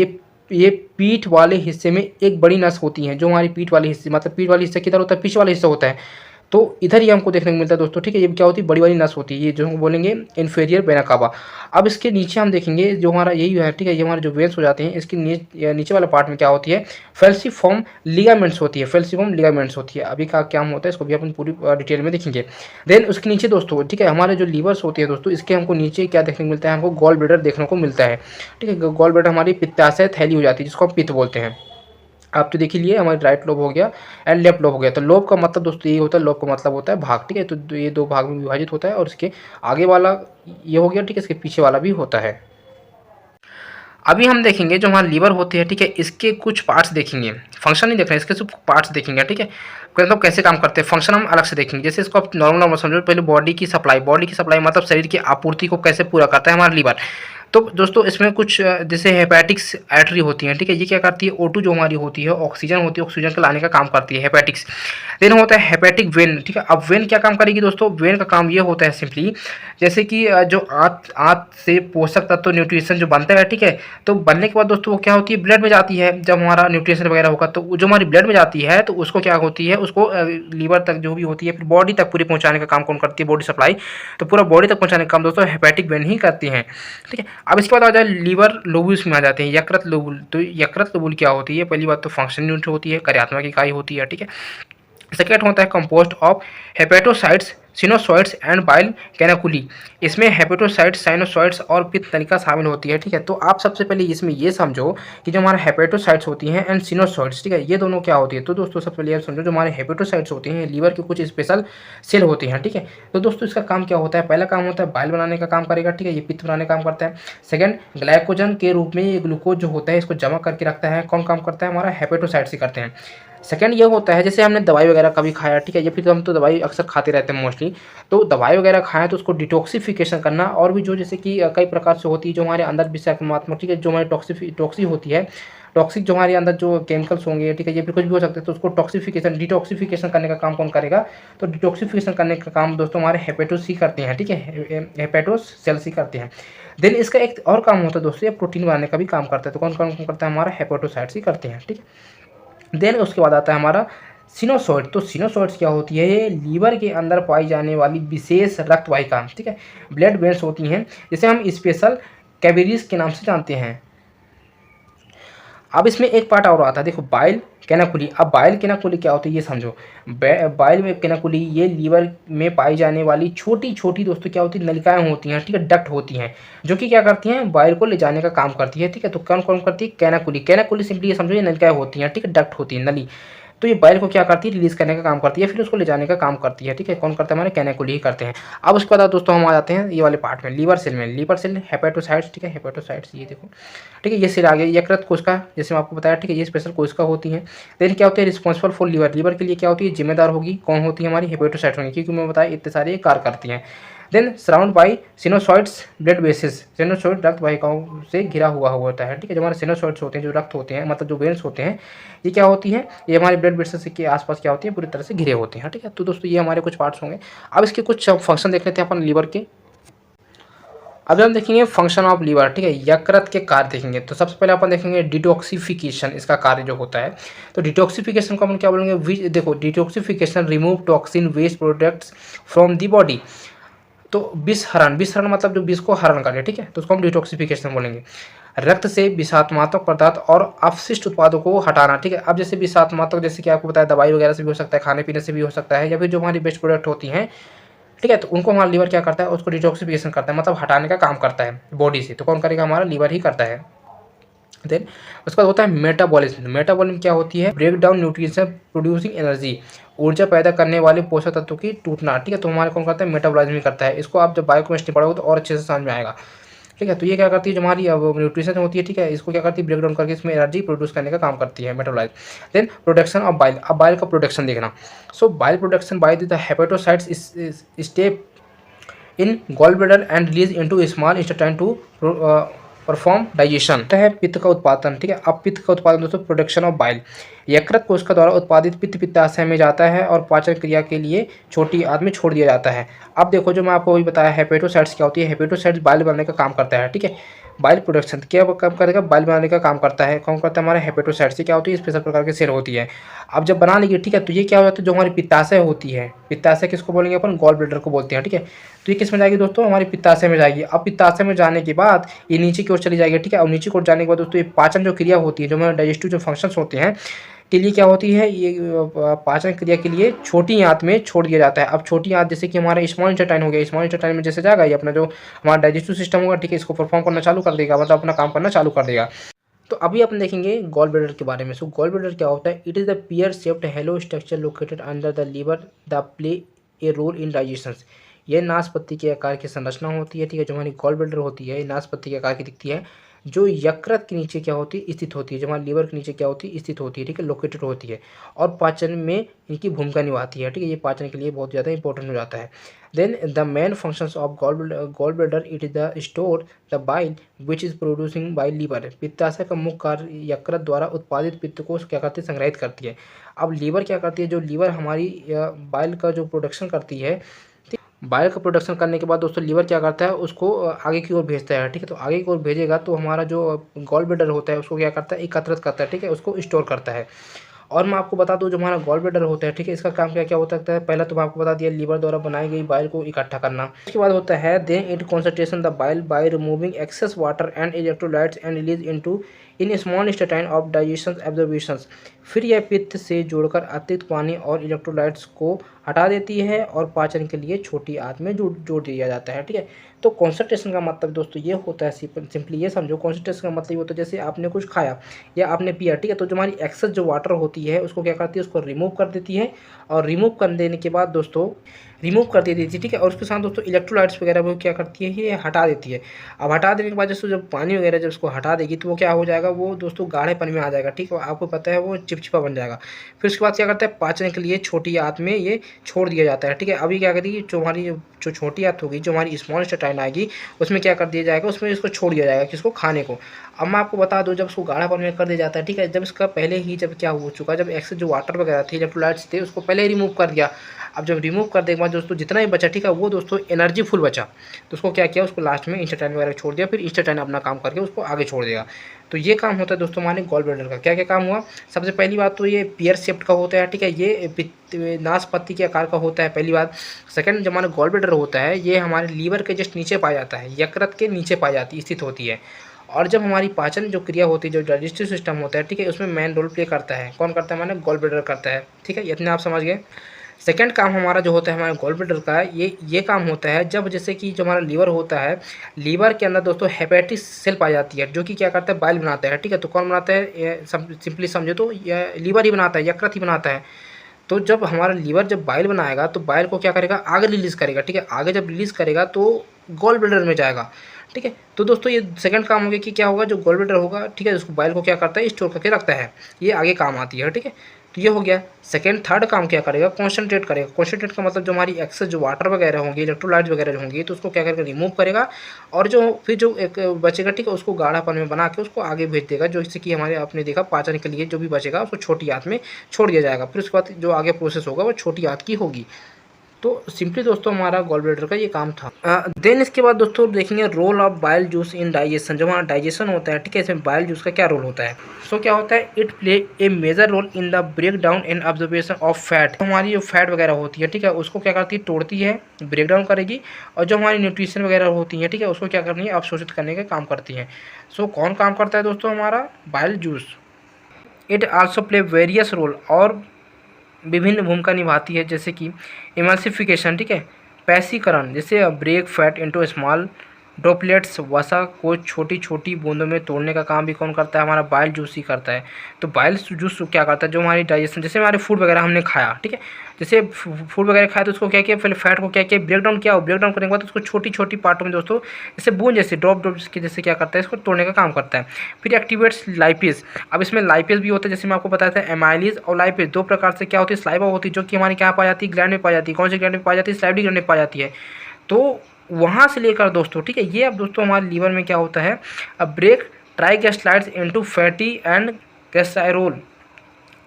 ये पीठ वाले हिस्से में एक बड़ी नस होती है, जो हमारी पीठ वाले हिस्से, मतलब पीठ वाले हिस्से किधर होता है, पीछे वाला हिस्सा होता है। तो इधर ही हमको देखने को मिलता है दोस्तों, ठीक है। ये क्या होती है, बड़ी वाली नस होती है, ये जो हम बोलेंगे इन्फीरियर वेना कावा। अब इसके नीचे हम देखेंगे जो हमारा यही है, ठीक है, ये हमारे जो वेन्स हो जाते हैं, इसके नीचे वाले पार्ट में क्या होती है, फेल्सीफॉर्म लिगामेंट्स होती है, फेल्सीफॉर्म लिगामेंट्स होती है। अभी का क्या होता है इसको भी अपन पूरी डिटेल में देखेंगे। देन उसके नीचे दोस्तों, ठीक है, हमारे जो लीवर्स होती है दोस्तों, इसके हमको नीचे क्या देखने को मिलता है, हमको गॉल ब्लैडर देखने को मिलता है, ठीक है। गॉल ब्लैडर हमारी पित्ताशय थैली हो जाती है, जिसको हम पित्त बोलते हैं। आप तो देख ही लिए, हमारे राइट लोब हो गया एंड लेफ्ट लोब हो गया। तो लोब का मतलब दोस्तों ये होता है, लोब का मतलब होता है भाग, ठीक है। तो ये 2 भाग में विभाजित होता है, और इसके आगे वाला ये हो गया, ठीक है, इसके पीछे वाला भी होता है। अभी हम देखेंगे जो हमारा लीवर होते हैं, ठीक है, इसके कुछ पार्ट्स देखेंगे, फंक्शन नहीं देख रहे हैं, इसके सिर्फ पार्ट्स देखेंगे, ठीक है। मतलब कैसे काम करते हैं, फंक्शन हम अलग से देखेंगे। जैसे इसको आप नॉर्मल नॉर्मल समझो, पहले बॉडी की सप्लाई मतलब शरीर की आपूर्ति को कैसे पूरा करता है हमारा लीवर। तो दोस्तों इसमें कुछ जैसे हेपेटिक्स आर्टरी होती हैं, ठीक है, ये क्या करती है, O2 जो हमारी होती है, ऑक्सीजन होती है, ऑक्सीजन को लाने का काम करती है, हेपेटिक्स। देन होता है हेपेटिक वेन, ठीक है। अब वेन क्या काम करेगी दोस्तों, वेन का काम ये होता है सिंपली, जैसे कि जो आंत से पोषक तत्व न्यूट्रिशन जो बनता है, ठीक है। तो बनने के बाद दोस्तों वो क्या होती है, ब्लड में जाती है। जब हमारा न्यूट्रिशन वगैरह होगा तो जो हमारी ब्लड में जाती है, तो उसको क्या होती है, उसको लीवर तक जो भी होती है, फिर बॉडी तक पूरी पहुंचाने का काम कौन करती है, बॉडी सप्लाई। तो पूरा बॉडी तक पहुंचाने का काम दोस्तों हेपेटिक वेन ही करती हैं, ठीक है। अब इसके बाद आ जाए लीवर लोबुल्स में आ जाते हैं, यकृत लोबुल। तो यकृत लोबुल क्या होती है, पहली बात तो फंक्शन यूनिट होती है, कार्यात्मक इकाई होती है, ठीक है। सेकेंड होता है composed of hepatocytes, sinusoids and bile canaliculi. इसमें हेपेटोसाइट्स, साइनोसॉइड्स और पित्त तनिका शामिल होती है, ठीक है। तो आप सबसे पहले इसमें ये समझो कि जो हमारे हेपेटोसाइट्स होती हैं एंड सिनोसॉइड्स, ठीक है, ये दोनों क्या होती है। तो दोस्तों सबसे पहले ये समझो, जो हमारे हेपेटोसाइट्स होती हैं लीवर के कुछ स्पेशल सेल होते हैं, ठीक है। तो दोस्तों इसका काम क्या होता है, पहला काम होता है बाइल बनाने का काम करेगा, ठीक है, ये पित्त बनाने का काम करता है। सेकंड, ग्लाइकोजन के रूप में ये ग्लूकोज जो होता है इसको जमा करके रखता है, कौन काम करता है, हमारा हेपेटोसाइट्स ही करते हैं। सेकंड ये होता है जैसे हमने दवाई वगैरह कभी खाया, ठीक है, या फिर हम तो दवाई अक्सर खाते रहते हैं मोस्टली, तो दवाई वगैरह खाएं तो उसको डिटॉक्सिफिकेशन करना, और भी जो जैसे कि कई प्रकार से होती है जो हमारे अंदर विषाक्तमात्मक, ठीक है, जो हमारी टॉक्सी होती है, टॉक्सिक जो हमारे अंदर जो केमिकल्स होंगे, ठीक है, ये भी कुछ भी हो सकते हैं, तो उसको टॉक्सिफिकेशन डिटॉक्सिफिकेशन करने का काम कौन करेगा? तो डिटॉक्सिफिकेशन करने का काम दोस्तों हमारे हेपेटो सी करते हैं, ठीक है, हेपेटोस सेल सी करते हैं। देन इसका एक और काम होता है दोस्तों, ये प्रोटीन बनाने का भी काम करता है, तो कौन कौन करता है? हमारा हेपेटोसाइट्स ही करते हैं, ठीक है। देन उसके बाद आता है हमारा सिनोसॉइड। तो सिनोसॉइड्स क्या होती है? ये लीवर के अंदर पाई जाने वाली विशेष रक्त वाहिका, ठीक है, ब्लड वेन्स होती हैं, जिसे हम स्पेशल कैविरीज के नाम से जानते हैं। अब इसमें एक पार्ट और आता है, देखो, बाइल कैनाकुली। अब बाइल कैनाकुली क्या होती है ये समझो। बाइल में कैनाकुली ये लीवर में पाई जाने वाली छोटी छोटी दोस्तों क्या होती है? नलिकाएं होती हैं, ठीक है, डक्ट होती हैं, जो कि क्या करती हैं? बाइल को ले जाने का काम करती है, ठीक है। तो कौन कौन करती है? कैनाकुली। कैनाकुली सिंपली ये समझो ये नलिकाएं होती हैं, ठीक है, डक्ट होती है, नली। तो ये बाइल को क्या करती है? रिलीज करने का काम करती है, फिर उसको ले जाने का काम करती है, ठीक है। कौन करता है? हमारे कैनाकुली ही करते हैं। अब उसके बाद दोस्तों हम आ जाते हैं ये वाले पार्ट में, लीवर सेल में। लीवर सेल हेपेटोसाइट्स, ठीक है, हेपेटोसाइट्स ये देखो, ठीक है, ये सेल आ गया। यकृत कोशिका, जैसे मैं आपको बताया, ठीक है, ये स्पेशल कोशिका होती है। देन क्या होती है? Responsible for liver. लीवर के लिए क्या होती है? जिम्मेदार होगी, कौन होती है? हमारी हेपेटोसाइट्स होंगी, क्योंकि मैं बताया इतने सारे कार्य करती हैं। Then surround by sinusoids blood वेसेस। सिनोसॉइड रक्त वाहिकाओं से घिरा हुआ होता है, ठीक है। जो हमारे सिनोसॉइड्स होते हैं, जो रक्त होते हैं, मतलब जो वेन्स होते हैं, ये क्या होती है? ये हमारे ब्लड वेसेस के आसपास क्या होती है? पूरी तरह से घिरे होते हैं, ठीक है। तो दोस्तों ये हमारे कुछ पार्ट्स होंगे। अब इसके कुछ फंक्शन देख लेते हैं अपन लीवर के। अब हम देखेंगे फंक्शन ऑफ लीवर, ठीक है, यकृत के कार्य देखेंगे। तो सबसे पहले अपन देखेंगे डिटॉक्सिफिकेशन, इसका कार्य जो होता है। तो डिटॉक्सिफिकेशन को अपन क्या बोलेंगे? देखो, detoxification remove toxin waste products from the body. तो विषहरण, विषहरण मतलब जो विष को हरण करे, ठीक है, तो उसको हम डिटॉक्सिफिकेशन बोलेंगे। रक्त से विषात्मक पदार्थ और अपशिष्ट उत्पादों को हटाना, ठीक है। अब जैसे विषात्मक, जैसे कि आपको बताया, दवाई वगैरह से भी हो सकता है, खाने पीने से भी हो सकता है, या फिर जो हमारी वेस्ट प्रोडक्ट होती हैं, ठीक है, तो उनको हमारा लीवर क्या करता है? उसको डिटॉक्सिफिकेशन करता है, मतलब हटाने का काम करता है बॉडी से। तो कौन करेगा? हमारा लीवर ही करता है। देन उसके बाद होता है मेटाबॉलिज्म। मेटाबॉलिज्म क्या होती है? Break down nutrition producing energy, ऊर्जा पैदा करने वाले पोषक तत्वों की टूटना, ठीक है। तो हमारे कौन करता है? मेटाबॉलिज्म ही करता है। इसको आप जब बायोकेमिस्ट्री पढ़ोगे तो और अच्छे से समझ में आएगा, ठीक है। तो ये क्या करती है? जो हमारी न्यूट्रिशन होती है, ठीक है, इसको क्या करती है? ब्रेक डाउन करके इसमें एनर्जी प्रोड्यूस करने का काम करती है, metabolise. Then production of bile. अब बाइल का प्रोडक्शन देखना। So bile production by the hepatocytes step in gall bladder and release into small intestine to perform digestion. है पित्त का उत्पादन, ठीक है। अब पित्त का उत्पादन दोस्तों प्रोडक्शन ऑफ बाइल। यकृत कोशिका द्वारा उत्पादित पित्त पित्ताशय में जाता है और पाचन क्रिया के लिए छोटी आंत में छोड़ दिया जाता है। अब देखो, जो मैं आपको अभी बताया, हेपेटोसाइट्स क्या होती है? हेपेटोसाइट्स बाइल बनाने का काम करता है, ठीक है। बाइल प्रोडक्शन क्या काम करेगा? बाइल बनाने का काम करता है। कौन करता है? हमारे हेपेटोसाइट्स से क्या होती है? स्पेशल प्रकार की सेल होती है। अब जब बना लेगी, ठीक है, तो ये क्या हो जाता है? जो हमारी पित्ताशय होती है, पित्ताशय किसको बोलेंगे अपन? गॉल ब्लैडर को बोलते हैं, ठीक है। तो ये किस में जाएगी दोस्तों? हमारी पित्ताशय में जाएगी। अब पित्ताशय में जाने के बाद ये नीचे की ओर चली जाएगी, ठीक है। और नीचे की ओर जाने के बाद दोस्तों ये पाचन जो क्रिया होती है, जो हमारे डाइजेस्टिव जो फंक्शंस होते हैं के लिए क्या होती है? ये पाचन क्रिया के लिए छोटी आंत में छोड़ दिया जाता है। अब छोटी आंत जैसे कि हमारा स्मॉल इंटेस्टाइन हो गया, स्मॉल इंटेस्टाइन में जैसे जाएगा ये अपना जो हमारा डाइजेस्टिव सिस्टम होगा, ठीक है, इसको परफॉर्म करना चालू कर देगा, मतलब अपना काम करना चालू कर देगा। तो अभी अपन देखेंगे गॉल ब्लैडर के बारे में। सो गॉल ब्लैडर क्या होता है? It is the pear shaped hollow structure located under the liver the play a role in digestion. ये नाशपत्ती के आकार की संरचना होती है, ठीक है। जो हमारी गॉल ब्लैडर होती है, ये नाशपत्ती के आकार की दिखती है, जो यकृत के नीचे क्या होती है? स्थित होती है। जो हमारे लीवर के नीचे क्या होती है? स्थित होती है, ठीक है, लोकेटेड होती है, और पाचन में इनकी भूमिका निभाती है, ठीक है। ये पाचन के लिए बहुत ज़्यादा इंपॉर्टेंट हो जाता है। Then the main functions of gall bladder it is the store the bile which is producing by liver. पित्ताशय का मुख्य कार्य यकृत द्वारा उत्पादित पित्त को क्या करती है? संग्रहित करती है। अब लीवर क्या करती है? जो लीवर हमारी बाइल का जो प्रोडक्शन करती है, बाइल का प्रोडक्शन करने के बाद दोस्तों लीवर क्या करता है? उसको आगे की ओर भेजता है, ठीक है। तो आगे की ओर भेजेगा तो हमारा जो गॉल ब्लैडर होता है उसको क्या करता है? एकत्रित करता है, ठीक है, उसको स्टोर करता है। और मैं आपको बता दूं, जो हमारा गॉल ब्लैडर होता है, ठीक है, इसका काम क्या क्या हो सकता है? पहला तो मैं आपको बता दिया, लीवर द्वारा बनाई गई बाइल को इकट्ठा करना। उसके बाद होता है then it concentration the bile by removing excess water and electrolytes and release into in small intestine of digestion absorptions. फिर यह पित्त से जोड़कर अतिरिक्त पानी और इलेक्ट्रोलाइट्स को हटा देती है और पाचन के लिए छोटी आंत में जोड़ दिया जाता है, ठीक है। तो कॉन्सनट्रेशन का मतलब दोस्तों ये होता है, सिंपली ये समझो, कॉन्सनट्रेशन का मतलब ये होता है जैसे आपने कुछ खाया या आपने पिया, ठीक है, तो जो हमारी एक्सेस जो वाटर होती है उसको क्या करती है? उसको रिमूव कर देती है, और रिमूव कर देने के बाद दोस्तों रिमूव कर देती है, ठीक है। और उसके साथ दोस्तों इलेक्ट्रोलाइट्स वगैरह वो क्या करती है? ये हटा देती है। अब हटा देने के बाद जैसे जब पानी वगैरह जब उसको हटा देगी तो वो क्या हो जाएगा? जाएगा वो दोस्तों गाढ़ेपन में आ जाएगा, ठीक है, आपको पता है वो चिपचिपा बन जाएगा। फिर उसके बाद क्या करता है, पाचन के लिए छोटी आंत में ये छोड़ दिया जाता है, ठीक है। अभी क्या करिए, जो हमारी जो छोटी आंत होगी, जो हमारी स्मॉल इंटेस्टाइन आएगी, उसमें क्या कर दिया जाएगा, उसमें इसको छोड़ दिया जाएगा किसको, खाने को। अब मैं आपको बता दूं, जब उसको गाढ़ापन में कर दिया जाता है, ठीक है, जब इसका पहले ही जब क्या हो चुका, जब एक्सेस जो वाटर वगैरह थे, इलेक्ट्रोलाइट्स थे, उसको पहले ही रिमूव कर दिया। अब जब रिमूव कर देने के बाद दोस्तों जितना ही बचा, ठीक है, वो दोस्तों एनर्जी फुल बचा, तो उसको क्या किया, उसको लास्ट में इंस्टेंटाइन वगैरह छोड़ दिया, फिर इंस्टेंटाइन अपना काम करके उसको आगे छोड़ देगा। तो ये काम होता है दोस्तों हमारे गॉल ब्लैडर का। क्या क्या काम हुआ, सबसे पहली बात तो ये पियर शेप्ड का होता है, ठीक है, ये नाशपत्ती के आकार का होता है, पहली बात। सेकंड, जो हमारा गॉल ब्लैडर होता है, ये हमारे लीवर के जस्ट नीचे पाया जाता है, यकृत के नीचे पाई जाती स्थित होती है। और जब हमारी पाचन जो क्रिया होती है, जो डाइजेस्टिव सिस्टम होता है, ठीक है, उसमें मेन रोल प्ले करता है, कौन करता है, माने गॉल ब्लैडर करता है, ठीक है, इतने आप समझ गए। सेकंड काम हमारा जो होता है हमारे गॉल ब्लैडर का, ये काम होता है जब जैसे कि जो हमारा लीवर होता है, लीवर के अंदर दोस्तों हेपेटिक सेल पाई जाती है, जो कि क्या करता है, बाइल बनाता है, ठीक है। तो कौन बनाता है, ये सब सिंपली समझो तो ये लीवर ही बनाता है, यकृत ही बनाता है। तो जब हमारा लीवर जब बाइल बनाएगा, तो बाइल को क्या करेगा, आगे रिलीज़ करेगा, ठीक है, आगे जब रिलीज़ करेगा तो गॉल ब्लैडर में जाएगा, ठीक है। तो दोस्तों ये सेकंड काम हो गया कि क्या होगा, जो गॉल ब्लैडर होगा, ठीक है, उसको बाइल को क्या करता है, स्टोर करके रखता है, ये आगे काम आती है, ठीक है। तो ये हो गया सेकंड। थर्ड काम क्या करेगा, कॉन्सेंट्रेट करेगा। कॉन्सेंट्रेट का मतलब जो हमारी एक्सेस जो वाटर वगैरह होंगी, इलेक्ट्रोलाइट्स वगैरह जो होंगी, तो उसको क्या करेगा, रिमूव करेगा, और जो फिर जो एक बचेगा, ठीक है, उसको गाढ़ापन में बना के उसको आगे भेज देगा, जो इससे कि हमारे आपने देखा पाचन के लिए जो भी बचेगा उसको छोटी आंत में छोड़ दिया जाएगा। फिर उसके बाद जो आगे प्रोसेस होगा वो छोटी आंत की होगी। तो सिंपली दोस्तों हमारा गॉल ब्लैडर का ये काम था। देन इसके बाद दोस्तों देखेंगे role of bile juice in digestion. जब हमारा डाइजेशन होता है, ठीक है, इसमें बाइल जूस का क्या रोल होता है। सो क्या होता है, it play a major role in the break down and observation of fat. हमारी जो फैट वगैरह होती है, ठीक है, उसको क्या करती है, तोड़ती है, ब्रेक डाउन करेगी, और जो हमारी न्यूट्रिशन वगैरह होती है, ठीक है, उसको क्या करनी है, अवशोषित करने का काम करती है। सो कौन काम करता है दोस्तों, हमारा bile juice. It also play various role, और विभिन्न भूमिका निभाती है, जैसे कि इमल्सिफिकेशन, ठीक है, पैसीकरण, जैसे break fat into small droplets, वसा को छोटी छोटी बूंदों में तोड़ने का काम भी कौन करता है, हमारा बाइल जूस ही करता है। तो बाइल जूस क्या करता है, जो हमारी डाइजेशन, जैसे हमारे फूड वगैरह हमने खाया, ठीक है, जैसे फूड वगैरह खाया तो उसको क्या किया, पहले फैट को क्या किया, ब्रेक डाउन किया, और ब्रेक डाउन करने के बाद उसको छोटी छोटी पार्टों में दोस्तों जैसे बूंद जैसे ड्रॉप के जैसे क्या करता है, इसको तोड़ने का काम करता है। फिर एक्टिवेट्स लाइपेज। अब इसमें लाइपेज भी होता है, जैसे मैं आपको बताया था, एमाइलेज और लाइपेज दो प्रकार से क्या होती है, स्लाइवा होती है, जो कि हमारी क्या पाई जाती है, ग्लैंड में पाई जाती है। कौन सी ग्लैंड में पाई जाती है, स्लाइवरी ग्लैंड में पाई जाती है। तो वहाँ से लेकर दोस्तों, ठीक है, ये अब दोस्तों हमारे लीवर में क्या होता है, अब break triglycerides into fatty and glycerol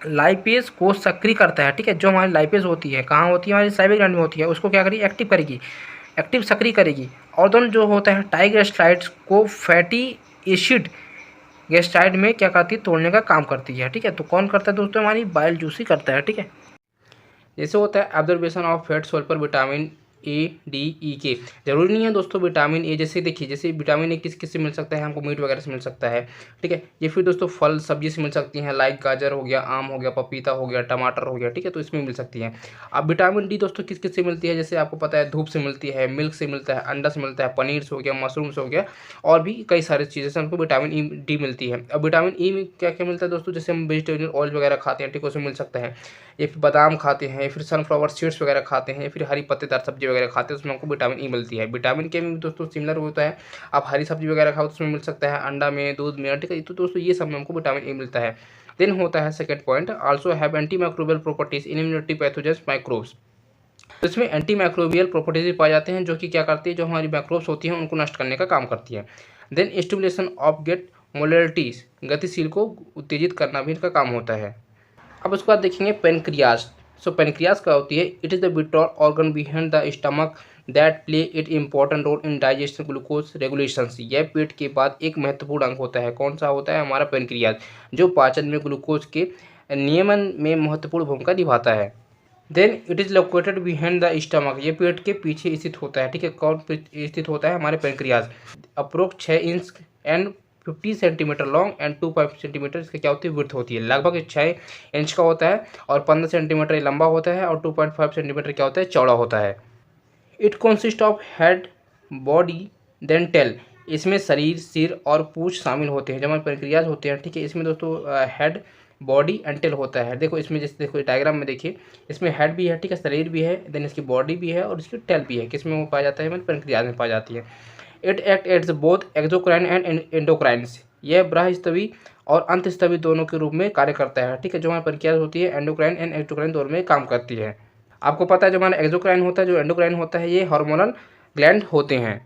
lipase को सक्रिय करता है, ठीक है। जो हमारी लाइपेज होती है, कहाँ होती है, हमारी साइबेरिक ग्लैंड में होती है, उसको क्या करेगी, एक्टिव करेगी, एक्टिव सक्रिय करेगी। और दोनों जो होता है ट्राइग्लिसराइड्स को फैटी एसिड गैस्ट्राइड में क्या करती है, तोड़ने का काम करती है, ठीक है। तो कौन करता है दोस्तों, हमारी बाइल जूस ही करता है, ठीक है। जैसे होता है एब्जॉर्बेशन ऑफ फैट सोल पर विटामिन ए डी ई के। जरूरी नहीं है दोस्तों विटामिन ए, जैसे देखिए, जैसे विटामिन ए किस किस से मिल सकता है, हमको मीट वगैरह से मिल सकता है, ठीक है। ये फिर दोस्तों फल सब्जी से मिल सकती हैं, लाइक गाजर हो गया, आम हो गया, पपीता हो गया, टमाटर हो गया, ठीक है, तो इसमें मिल सकती हैं। अब विटामिन डी दोस्तों किस किस से मिलती है, जैसे आपको पता है धूप से मिलती है, मिल्क से मिलता है, अंडा से मिलता है, पनीर से हो गया, मशरूम से हो गया, और भी कई सारी चीज़ें से हमको विटामिन ई डी मिलती है। अब विटामिन ई में क्या क्या मिलता है दोस्तों, जैसे हम वेजिटेबल ऑयल वगैरह खाते हैं, ठीक है, उसमें मिल सकता है। या फिर बादाम खाते हैं, फिर सनफ्लावर सीड्स वगैरह खाते हैं, फिर हरी पत्तेदार सब्जी वगैरह खाते हैं, उसमें हमको विटामिन ई मिलती है। विटामिन के में भी दोस्तों सिमिलर होता है, आप हरी सब्जी वगैरह खाओ तो उसमें मिल सकता है, अंडा में, दूध में, ठीक है। तो दोस्तों ये सब में हमको विटामिन ई मिलता है। देन होता है second point, also have anti microbial properties in immunity pathogens microbes. तो इसमें एंटी माइक्रोबियल प्रॉपर्टीज भी पाए जाते हैं, जो कि क्या करती है, जो हमारी माइक्रोब्स होती हैं उनको नष्ट करने का काम करती है। देन स्टिमुलेशन ऑफ गेट मोलरिटीज, गतिशील को उत्तेजित करना भी इनका काम होता है। अब उसके बाद देखेंगे पेनक्रियाज। सो पेनक्रियाज क्या होती है, it is the visceral organ behind the stomach that play it important role in digestion glucose regulations. यह पेट के बाद एक महत्वपूर्ण अंग होता है। कौन सा होता है, हमारा पेनक्रियाज, जो पाचन में ग्लूकोज के नियमन में महत्वपूर्ण भूमिका निभाता है। Then it is located behind the stomach, ये पेट के पीछे स्थित होता है, ठीक है। कौन स्थित होता है, हमारे pancreas. Approx 6 inch and 50 centimetre long and 2.5 centimetre इसकी क्या होती है, विड्थ होती है। लगभग 6 इंच का होता है, और 15 सेंटीमीटर ये लंबा होता है, और 2.5 सेंटीमीटर क्या होता है, चौड़ा होता है। It consist of head, body, then tail. इसमें शरीर, सिर और पूंछ शामिल होते हैं, जब हमारे पेनक्रियाज होते हैं, ठीक है। इसमें दोस्तों हेड, बॉडी एंड टेल होता है। देखो इसमें, जैसे देखो डायग्राम में देखिए, इसमें हेड भी है, ठीक है, शरीर भी है, देन इसकी बॉडी भी है, और इसकी टेल भी है। किसमें वो पाया जाता है, मतलब पेनक्रियाज में पाई जाती है। It act as both exocrine and endocrines. यह बृहस्पति और अंतस्तवी दोनों के रूप में कार्य करता है। ठीक है, जो हमारी प्रक्रिया होती है एंडोक्राइन एंड एक्सोक्राइन दोनों में काम करती है। आपको पता है जो हमारा एक्सोक्राइन होता है, जो एंडोक्राइन होता है, ये हार्मोनल ग्लैंड होते हैं।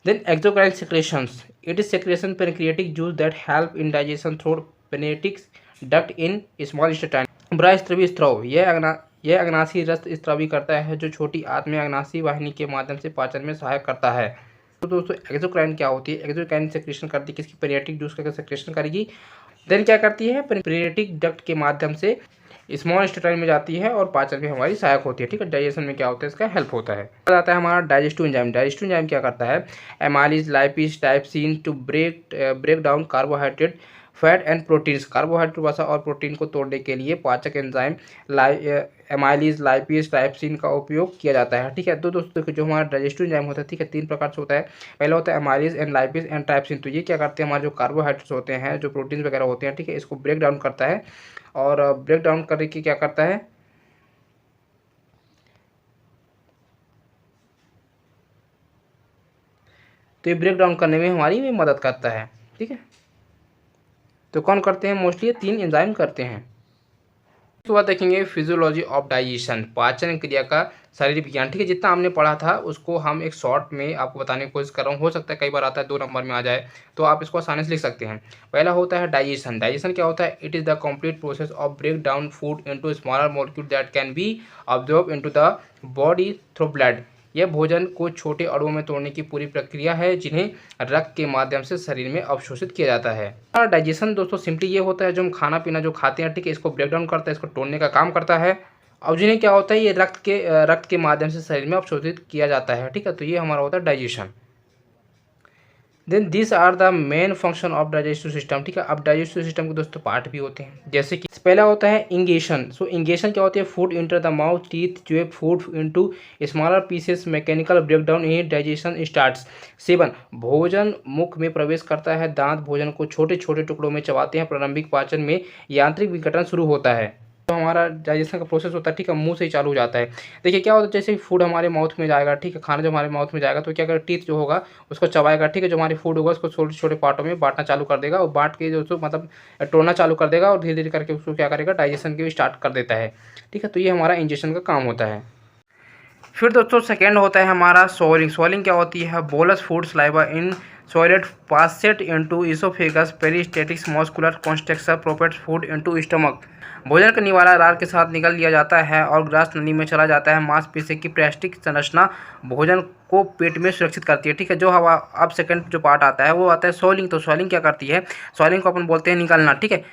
Then exocrine secretions, it is secretion pancreatic juice that help in digestion through pancreatic duct in small intestine. बृहस्पति स्राव, यह अग्नाशी रस स्रावी करता है जो छोटी आंत में अग्नाशी वाहिनी के माध्यम से पाचन में सहायक करता है। तो दोस्तों एक्सोक्राइन क्या होती है? एक्सोक्राइन सेक्रेशन करती है किसकी? पेरियाटिक जूस का सेक्रेशन करेगी। देन क्या करती है? पेरियाटिक डक्ट के माध्यम से स्मॉल इंटेस्टाइन में जाती है और पाचन में हमारी सहायक होती है। ठीक है, डाइजेशन में क्या होता है? इसका हेल्प होता है। आता है हमारा डाइजेस्टिव एंजाइम। डाइजेस्टिव एंजाइम क्या करता है? Amylase, lipase, trypsin to break down carbohydrate, fat and proteins. Carbohydrate, वसा और प्रोटीन को तोड़ने के लिए पाचक एंजाइम एमाइलेज, लाइपेज, ट्राइप्सिन का उपयोग किया जाता है। ठीक है, तो दोस्तों जो हमारा डाइजेस्टिव एंजाइम होता है, ठीक है, 3 प्रकार से होता है। पहला होता है amylase and lipase and trypsin. तो ये क्या करते हैं? हमारे जो कार्बोहाइड्रेट्स होते हैं, जो प्रोटीन वगैरह होते हैं, ठीक है, इसको ब्रेक डाउन करता है और ब्रेक डाउन करके क्या करता है? तो ये ब्रेक डाउन करने में हमारी मदद करता है। ठीक है, तो कौन करते हैं? मोस्टली 3 एंजाइम करते हैं। उसके बाद देखेंगे फिजियोलॉजी ऑफ डाइजेशन, पाचन क्रिया का शारीरिक विज्ञान। ठीक है, जितना हमने पढ़ा था उसको हम एक शॉर्ट में आपको बताने की कोशिश कर रहा हूँ। हो सकता है कई बार आता है 2 नंबर में आ जाए, तो आप इसको आसानी से लिख सकते हैं। पहला होता है डाइजेशन। डाइजेशन क्या होता है? It is the complete process of break down food into smaller molecule that can be absorb into the body through blood. यह भोजन को छोटे अणुओं में तोड़ने की पूरी प्रक्रिया है जिन्हें रक्त के माध्यम से शरीर में अवशोषित किया जाता है। डाइजेशन दोस्तों सिंपली ये होता है, जो हम खाना पीना जो खाते हैं, ठीक है, इसको ब्रेक डाउन करता है, इसको तोड़ने का काम करता है। और जिन्हें क्या होता है? ये रक्त के माध्यम से शरीर में अवशोषित किया जाता है। ठीक है, तो ये हमारा होता है digestion. Then this are the main function of digestive system. ठीक है, अब डाइजेस्टिव सिस्टम के दोस्तों पार्ट भी होते हैं, जैसे कि पहला होता है इंगेशन। सो इंगेशन क्या होती है? Food enter the mouth teeth, जो है food into smaller pieces, mechanical breakdown in digestion starts. Seven, भोजन मुख में प्रवेश करता है, दांत भोजन को छोटे छोटे टुकड़ों में चबाते हैं, प्रारंभिक पाचन में यांत्रिक विघटन शुरू होता है। तो हमारा डाइजेशन का प्रोसेस होता है, ठीक है, मुंह से ही चालू हो जाता है। देखिए क्या होता है, जैसे फूड हमारे माउथ में जाएगा, ठीक है, खाना जो हमारे माउथ में जाएगा तो क्या करेगा? टीथ जो होगा उसको चबाएगा, ठीक है, जो हमारी फूड होगा उसको छोटे छोटे पार्टों में बांटना चालू कर देगा और बांट के जो उसको मतलब तोड़ना चालू कर देगा और धीरे धीरे करके उसको क्या करेगा? डाइजेशन के स्टार्ट कर देता है। ठीक है, तो ये हमारा इंजेक्शन का काम होता है। फिर दोस्तों सेकेंड होता है हमारा सोलिंग। सोलिंग क्या होती है? Bolus food saliva in solid passed into oesophagus, peristaltic muscular construction propels food into stomach. भोजन का निवाला लार के साथ निकल लिया जाता है और ग्रास नली में चला जाता है। मांसपेशी की प्लास्टिक संरचना भोजन को पेट में सुरक्षित करती है। ठीक है, जो हवा अब सेकंड जो पार्ट आता है वो आता है सोलिंग। तो सोलिंग क्या करती है? सोलिंग को अपन बोलते हैं निकलना। ठीक है,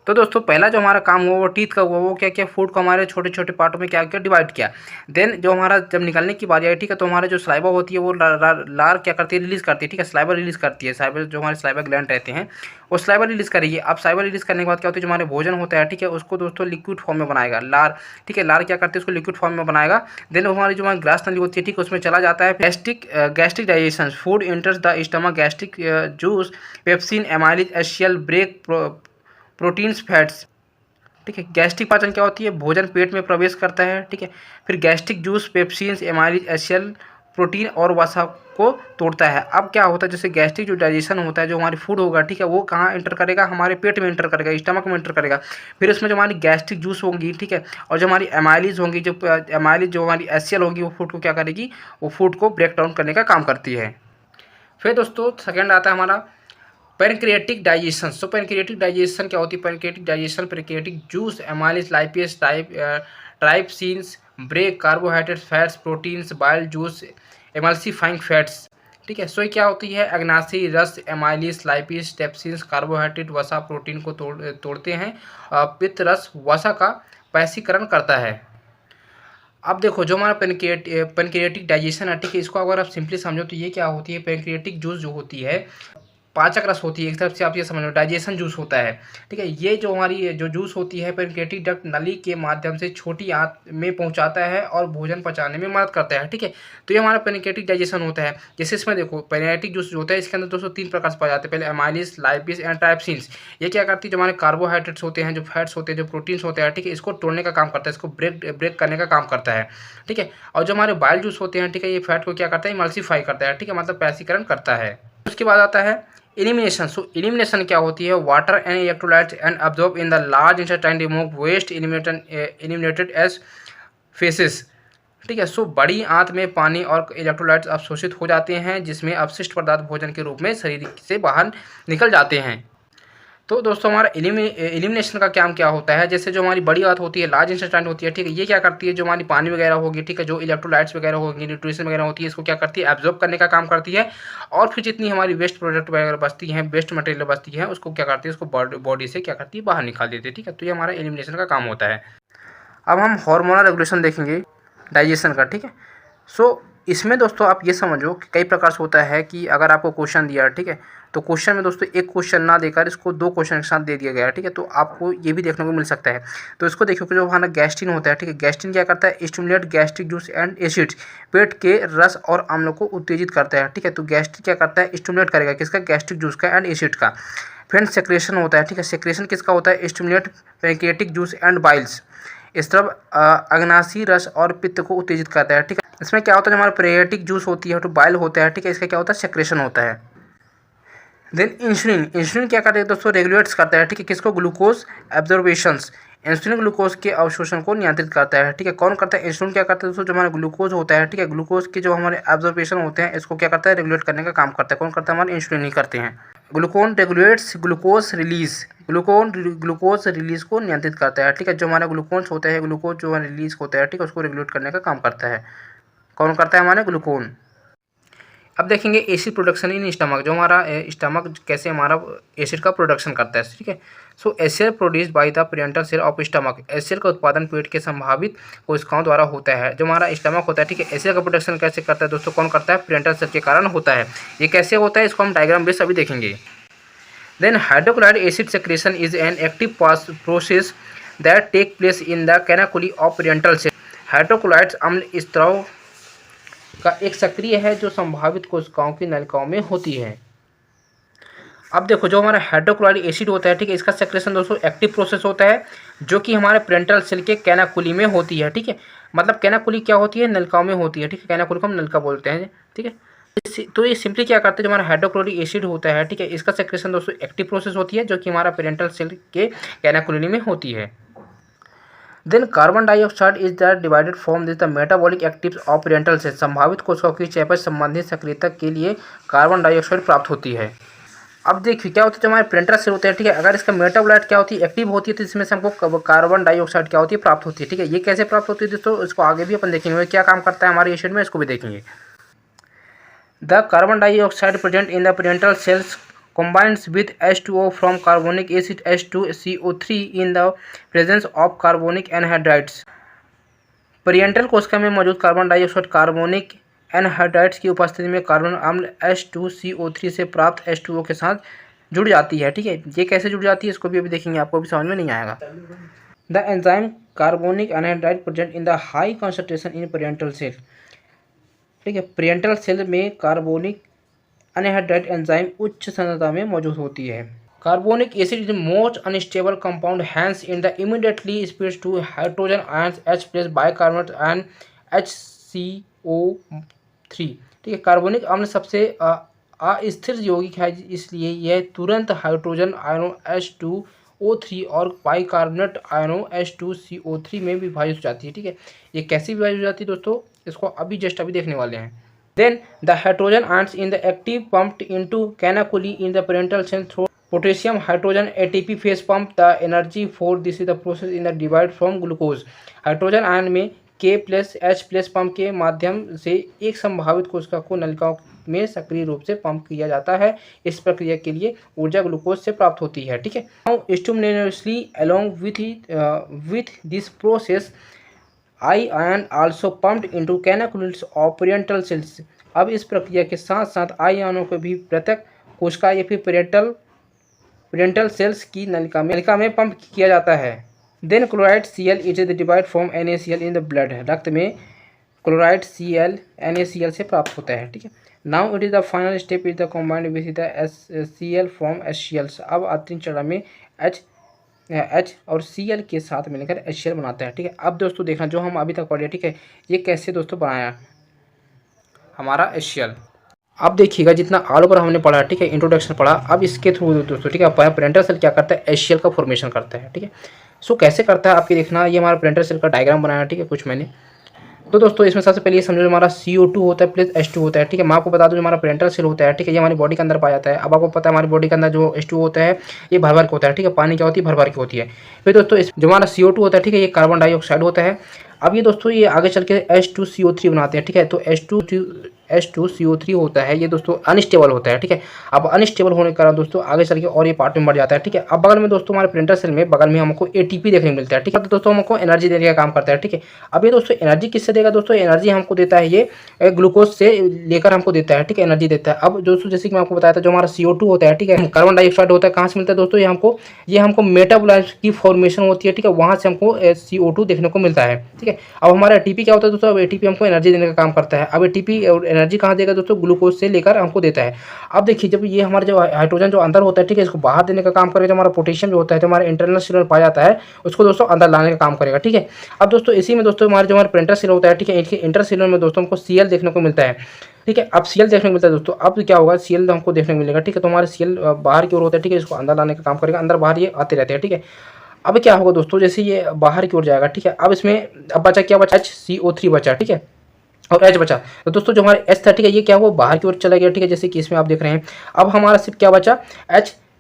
तो दोस्तों पहला जो हमारा काम हुआ वो टीथ का हुआ, वो क्या किया? फूड को हमारे छोटे छोटे पार्टों में क्या किया? डिवाइड किया। देन जो हमारा जब निकलने की बारी आई, ठीक है, तो हमारा जो सलाइवा होती है वो लार क्या करती है? रिलीज़ करती है। ठीक है, सलाइवा रिलीज़ करती है। सलाइवा जो हमारे सलाइवा ग्लैंड रहते हैं वो सलाइवा रिलीज़ करेगी। अब सलाइवा रिलीज़ करने के बाद क्या होती है? जो हमारे भोजन होता है, ठीक है, उसको दोस्तों लिक्विड फॉर्म में बनाएगा लार। ठीक है, लार क्या करती है? उसको लिक्विड फॉर्म में बनाएगा। देन हमारी जो हमारी ग्रास नली होती है, ठीक है, उसमें चला जाता है gastric digestion. Food enters the stomach, gastric juice, pepsin, amylase, acid break proteins, fats. ठीक है, गैस्ट्रिक पाचन क्या होती है? भोजन पेट में प्रवेश करता है। ठीक है, फिर gastric juice, pepsins, amylase, HCl protein और वसा को तोड़ता है। अब क्या होता है? जैसे गैस्ट्रिक जो डाइजेशन होता है, जो हमारी फूड होगा, ठीक है, वो कहाँ एंटर करेगा? हमारे पेट में एंटर करेगा, स्टमक में एंटर करेगा। फिर उसमें जो हमारी गैस्ट्रिक जूस होंगी, ठीक है, और जो हमारी एमाइलेज होंगी, जो एमाइलेज जो हमारी एशियल होगी, वो फूड को क्या करेगी? वो फूड को ब्रेक डाउन करने का काम करती है। फिर दोस्तों सेकेंड आता है हमारा pancreatic digestion. So pancreatic digestion क्या होती है? Pancreatic digestion, pancreatic juice, amylase, lipase, trypsins break carbohydrates, fats, proteins, bile juice, emulsifying fats. ठीक है, सो क्या होती है? अग्नाशी रस, एमाइलेज, लाइपेज, ट्रिप्सिन्स, कार्बोहाइड्रेट, वसा प्रोटीन को तोड़ते हैं। पित्त रस वसा का पैसीकरण करता है। अब देखो जो हमारा पैनक्रियाटिक डाइजेशन है, ठीक है, इसको अगर आप सिंपली समझो तो ये क्या होती है? पैनक्रियाटिक जूस जो होती है पाचक रस होती है, एक तरफ से आप ये समझ लो डाइजेशन जूस होता है। ठीक है, ये जो हमारी जो जूस होती है पैनक्रियाटिक डक्ट नली के माध्यम से छोटी आंत में पहुंचाता है और भोजन पचाने में मदद करता है। ठीक है, तो ये हमारा पैनक्रियाटिक डाइजेशन होता है। जैसे इसमें देखो पैनक्रियाटिक जूस जो होता है इसके अंदर दोस्तों 3 प्रकार से पाए जाते हैं। पहले एमाइलेज, लाइपेज एंड ट्राइप्सिन्स। ये क्या करती है? जो हमारे कार्बोहाइड्रेट्स होते हैं, जो फैट्स होते हैं, जो प्रोटीन्स होते हैं, ठीक है, इसको तोड़ने का काम करता है, इसको ब्रेक करने का काम करता है। ठीक है, और जो हमारे बाइल जूस होते हैं, ठीक है, ये फैट को क्या करता है? इमल्सिफाई करता है। ठीक है, मतलब पैसीकरण करता है। उसके बाद आता है एलिमिनेशन। सो एलिमिनेशन क्या होती है, water and electrolytes and absorb in the large intestine, remove waste eliminated as faeces. ठीक है, सो बड़ी आंत में पानी और इलेक्ट्रोलाइट्स अवशोषित हो जाते हैं, जिसमें अपशिष्ट पदार्थ भोजन के रूप में शरीर से बाहर निकल जाते हैं। तो दोस्तों हमारा एलिमिनेशन का काम क्या होता है, जैसे जो हमारी बड़ी आंत होती है, लार्ज इंटेस्टाइन होती है, ठीक है, ये क्या करती है, जो हमारी पानी वगैरह होगी, ठीक है, जो इलेक्ट्रोलाइट्स वगैरह होगी, न्यूट्रिशन वगैरह होती है, इसको क्या करती है, एब्जॉर्ब करने का काम करती है। और फिर जितनी हमारी वेस्ट प्रोडक्ट वगैरह बचती हैं, वेस्ट मटेरियल बचती है, उसको क्या करती है, उसको बॉडी से क्या करती है, बाहर निकाल देती है। ठीक है, तो ये हमारा एलिमिनेशन का काम होता है। अब हम हार्मोनल रेगुलेशन देखेंगे डाइजेशन का। ठीक है, सो इसमें दोस्तों आप ये समझो कि कई प्रकार से होता है कि अगर आपको क्वेश्चन दिया, ठीक है, तो क्वेश्चन में दोस्तों एक क्वेश्चन ना देकर इसको दो क्वेश्चन के साथ दे दिया गया है। ठीक है, तो आपको ये भी देखने को मिल सकता है। तो इसको देखिए कि जो हमारा गैस्ट्रिन होता है, ठीक है, गैस्ट्रिन क्या करता है, stimulate gastric juice and acids, पेट के रस और अम्ल को उत्तेजित करता है। ठीक है, तो गैस्ट्रिक क्या करता है, स्टिमुलेट करेगा किसका, गैस्ट्रिक जूस का एंड एसिड का। फिर सेक्रेशन होता है, ठीक है, सेक्रेशन किसका होता है, stimulate pancreatic juice and biles, स्त्रव अग्नाशी रस और पित्त को उत्तेजित करता है। ठीक है, इसमें क्या होता है, हमारा पैंक्रियाटिक जूस होती है, तो बाइल होता है। ठीक है, इसका क्या होता है, सेक्रेशन होता है। देन इंसुलिन, इंसुलिन क्या करता है दोस्तों, रेगुलेट्स करता है। ठीक है, किसको, ग्लूकोज एब्जॉर्बेशंस, इंसुलिन ग्लूकोज के अवशोषण को नियंत्रित करता है। ठीक है, कौन करता है, इंसुलिन क्या करता है दोस्तों, जो हमारा ग्लूकोज होता है, ठीक है, ग्लूकोज के जो हमारे एब्जॉर्बेशन होते हैं, इसको क्या करता है, रेगुलेट करने का काम करता है। कौन करता है, हमारे इंसुलिन ही करते हैं। Glucagon regulates glucose release, glucagon glucose release को नियंत्रित करता है। ठीक है, जो हमारा ग्लूकोन्स होता है, ग्लूकोज जो रिलीज होता है, ठीक है, उसको रेगुलेट करने का काम करता है। कौन करता है, हमारे ग्लूकोन। अब देखेंगे एसिड प्रोडक्शन इन स्टमक, जो हमारा स्टमक कैसे हमारा एसिड का प्रोडक्शन करता है। ठीक है, so acid produce by the parental cell of stomach, acid का उत्पादन पेट के संभावित कोशिकाओं द्वारा होता है। जो हमारा स्टमक होता है, ठीक है, एसिड का प्रोडक्शन कैसे करता है दोस्तों, कौन करता है, पेरेंटल सेल के कारण होता है। ये कैसे होता है, इसको हम डायग्राम बेस अभी देखेंगे। Then hydrochloride acid secretion is an active process that take place in the canaliculi of parental cell. Hydrochloride अम्ल स्त्राव का एक सक्रिय है जो संभावित कोशिकाओं की नलिकाओं में होती है। अब देखो, जो हमारा हाइड्रोक्लोरिक एसिड होता है, ठीक है, इसका सेक्रेशन दोस्तों एक्टिव प्रोसेस होता है, जो कि हमारे पेरेंटल सेल के कैनाकुली में होती है। ठीक है, मतलब कैनाकुली क्या होती है, नलिकाओं में होती है। ठीक है, कैनाकुली को हम नलिका बोलते हैं। ठीक है, तो ये सिंपली क्या करते हैं, जो हमारा हाइड्रोक्लोरिक एसिड होता है, ठीक है, इसका सेक्रेशन दोस्तों एक्टिव प्रोसेस होती है, जो कि हमारा पेरेंटल सेल के कैनाकुली में होती है। Then carbon dioxide is the divided form this the metabolic actives of parental cell, संभावित कोशिकाओं की चयापचय संबंधित सक्रियता के लिए कार्बन डाइऑक्साइड प्राप्त होती है। अब देखिए क्या होता है, जो हमारे पेरेंटल सेल होते हैं, ठीक है, अगर इसका मेटाबोलाइट क्या होती है, एक्टिव होती है, तो इसमें से हमको कार्बन डाइऑक्साइड क्या होती है, प्राप्त होती है। ठीक है, ये कैसे प्राप्त होती है दोस्तों, इसको आगे भी अपन देखेंगे क्या काम करता है हमारे एसिड में, इसको भी देखेंगे। The carbon dioxide present in the parental cells combines with H2O from carbonic acid H2CO3 in the presence of carbonic anhydrides। पेरियंटल कोशिका में मौजूद कार्बन डाइऑक्साइड कार्बोनिक एनहाइड्राइड्स की उपस्थिति में कार्बन अम्ल H2CO3 से प्राप्त H2O के साथ जुड़ जाती है। ठीक है, ये कैसे जुड़ जाती है, इसको भी अभी देखेंगे, आपको भी समझ में नहीं आएगा। The enzyme carbonic anhydride present in the high concentration in parietal cell. ठीक है, पेरियंटल सेल में कार्बोनिक एनहाइड्राइड एंजाइम उच्च सांद्रता में मौजूद होती है। Carbonic acid is most unstable compound, hence in the immediately speeds to hydrogen ions H plus bicarbonate and HCO3। ठीक है, कार्बोनिक अम्ल सबसे अस्थिर यौगिक है, इसलिए यह तुरंत हाइड्रोजन आयनों H2O3 और बाइकार्बोनेट आयनों H2CO3 में विभाजित हो जाती है। ठीक है, ये कैसे विभाजित हो जाती है दोस्तों, इसको अभी देखने वाले हैं। Then the hydrogen ions in the active pumped into canaculi in the parental cell through potassium hydrogen ATP phase pump the energy for this is the process in the divide from glucose। Hydrogen ion में K plus H plus pump के माध्यम से एक संभावित कोशिका को नलिकाओं में सक्रिय रूप से पंप किया जाता है। इस प्रक्रिया के लिए ऊर्जा ग्लूकोज से प्राप्त होती है। ठीक है, now stimulatory along with this process I ion also pumped into canaliculus of parietal cells. अब इस प्रक्रिया के साथ साथ आई आयनों को भी प्रत्येक कोशिका या फिर पेरेंटल सेल्स की नलिका में पंप किया जाता है। Then chloride Cl is divide from NaCl in the blood, रक्त में क्लोराइड Cl NaCl से प्राप्त होता है। ठीक है, now it is the final step is the combined with the Cl from HCl। अब अंतिम चरण में H और Cl के साथ मिलकर HCl बनाता है। ठीक है, अब दोस्तों देखना जो हम अभी तक पढ़े, ठीक है, ये कैसे दोस्तों बनाया हमारा HCl। अब देखिएगा जितना ऑल ओवर हमने पढ़ा, ठीक है, इंट्रोडक्शन पढ़ा, अब इसके थ्रू दोस्तों, ठीक है, पेरेंटल सेल क्या करता है, HCl का फॉर्मेशन करता है, ठीक है। सो कैसे करता है आपके देखना, ये हमारा पेरेंटल सेल का डायग्राम बनाया, ठीक है, कुछ मैंने। तो दोस्तों इसमें सबसे पहले ये समझो हमारा CO2 होता है प्लस H2 होता है, ठीक है। मैं आपको बता दूं जो हमारा पेरेंटल सेल होता है, ठीक है, ये हमारी बॉडी के अंदर पाया जाता है। अब आपको पता है हमारी बॉडी के अंदर जो H2 होता है ये भर भर के होता है, ठीक है, पानी क्या होती है, भर भर के होती है। फिर दोस्तों इस जो हमारा CO2 होता है, ठीक है, ये कार्बन डाइऑक्साइड होता है। अब ये दोस्तों ये आगे चल के H2CO3 बनाते हैं, ठीक है। तो H2CO3 होता है, ये दोस्तों अनस्टेबल होता है, ठीक है। अब अनस्टेबल होने के कारण दोस्तों आगे चल के और ये पार्ट में बढ़ जाता है, ठीक है। अब बगल में दोस्तों हमारे पेरेंटल सेल में बगल में हमको ATP देखने को मिलता है, ठीक है। तो दोस्तों हमको एनर्जी देने का काम करता है, ठीक है। अब ये दोस्तों एनर्जी किससे देगा दोस्तों, एनर्जी हमको देता है ये ग्लूकोज से लेकर हमको देता है, ठीक है, एनर्जी देता है। अब दोस्तों जैसे कि मैं आपको बताया था जो हमारा CO2 होता है, ठीक है, कार्बन डाइऑक्साइड होता है, कहाँ से मिलता है दोस्तों, ये हमको मेटाबोलाइट्स की फॉर्मेशन होती है, ठीक है, वहाँ से हमको CO2 देखने को मिलता है, ठीक है। अब हमारा ATP क्या होता है दोस्तों, अब ATP हमको एनर्जी देने का काम करता है। अब ATP और एनर्जी कहाँ देगा दोस्तों, ग्लूकोज से लेकर हमको देता है। अब देखिए जब ये हमारा जो हाइड्रोजन जो अंदर होता है, ठीक है, इसको बाहर देने का काम करेगा। जो हमारा पोटेशियम जो होता है, जो हमारे इंटरनल सेल पाया जाता है, उसको दोस्तों अंदर लाने का काम करेगा, ठीक है। अब दोस्तों इसी में दोस्तों हमारे पेरेंटल सेल होता है, ठीक है, इनके इंटरसेलुलर में दोस्तों हमको Cl देखने को मिलता है, ठीक है। अब Cl देखने को मिलता है दोस्तों, अब क्या होगा, Cl हमको देखने को मिलेगा, ठीक है। तो हमारे Cl बाहर की ओर होता है, ठीक है, इसको अंदर लाने का काम करेगा, अंदर बाहर ये आते रहते हैं, ठीक है। अब क्या होगा दोस्तों, जैसे ये बाहर की ओर जाएगा, ठीक है। अब इसमें अब बचा क्या बचा, HCO3 बचा, ठीक है, और H बचा। तो दोस्तों जो हमारे H था, ठीक है, ये क्या हुआ, बाहर की ओर चला गया, ठीक है, जैसे कि इसमें आप देख रहे हैं। अब हमारा सिर्फ क्या बचा,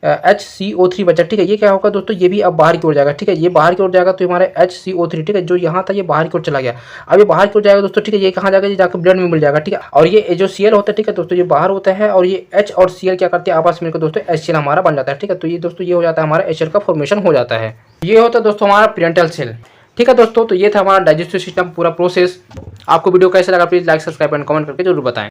HCO3 बचा, ठीक है। ये क्या होगा दोस्तों, ये भी अब बाहर की ओर जाएगा, ठीक है, ये बाहर की ओर जाएगा। तो हमारे HCO3, ठीक है, जो यहाँ था ये बाहर की ओर चला गया। अब ये बाहर की ओर जाएगा दोस्तों, ठीक है, ये कहाँ जाएगा, ये जाकर ब्लड में मिल जाएगा, ठीक है। और ये जो Cl होता है, ठीक है दोस्तों, ये बाहर होता है, और ये H और Cl क्या करते हैं, आपस में मिलकर दोस्तों HCl हमारा बन जाता है, ठीक है। तो ये दोस्तों ये हो जाता है हमारा HCl का फॉर्मेशन हो जाता है। ये होता है दोस्तों हमारा पेरेंटल सेल, ठीक है दोस्तों। तो ये था हमारा डाइजेस्टिव सिस्टम पूरा प्रोसेस। आपको वीडियो कैसा लगा please like subscribe and comment करके जरूर बताएं।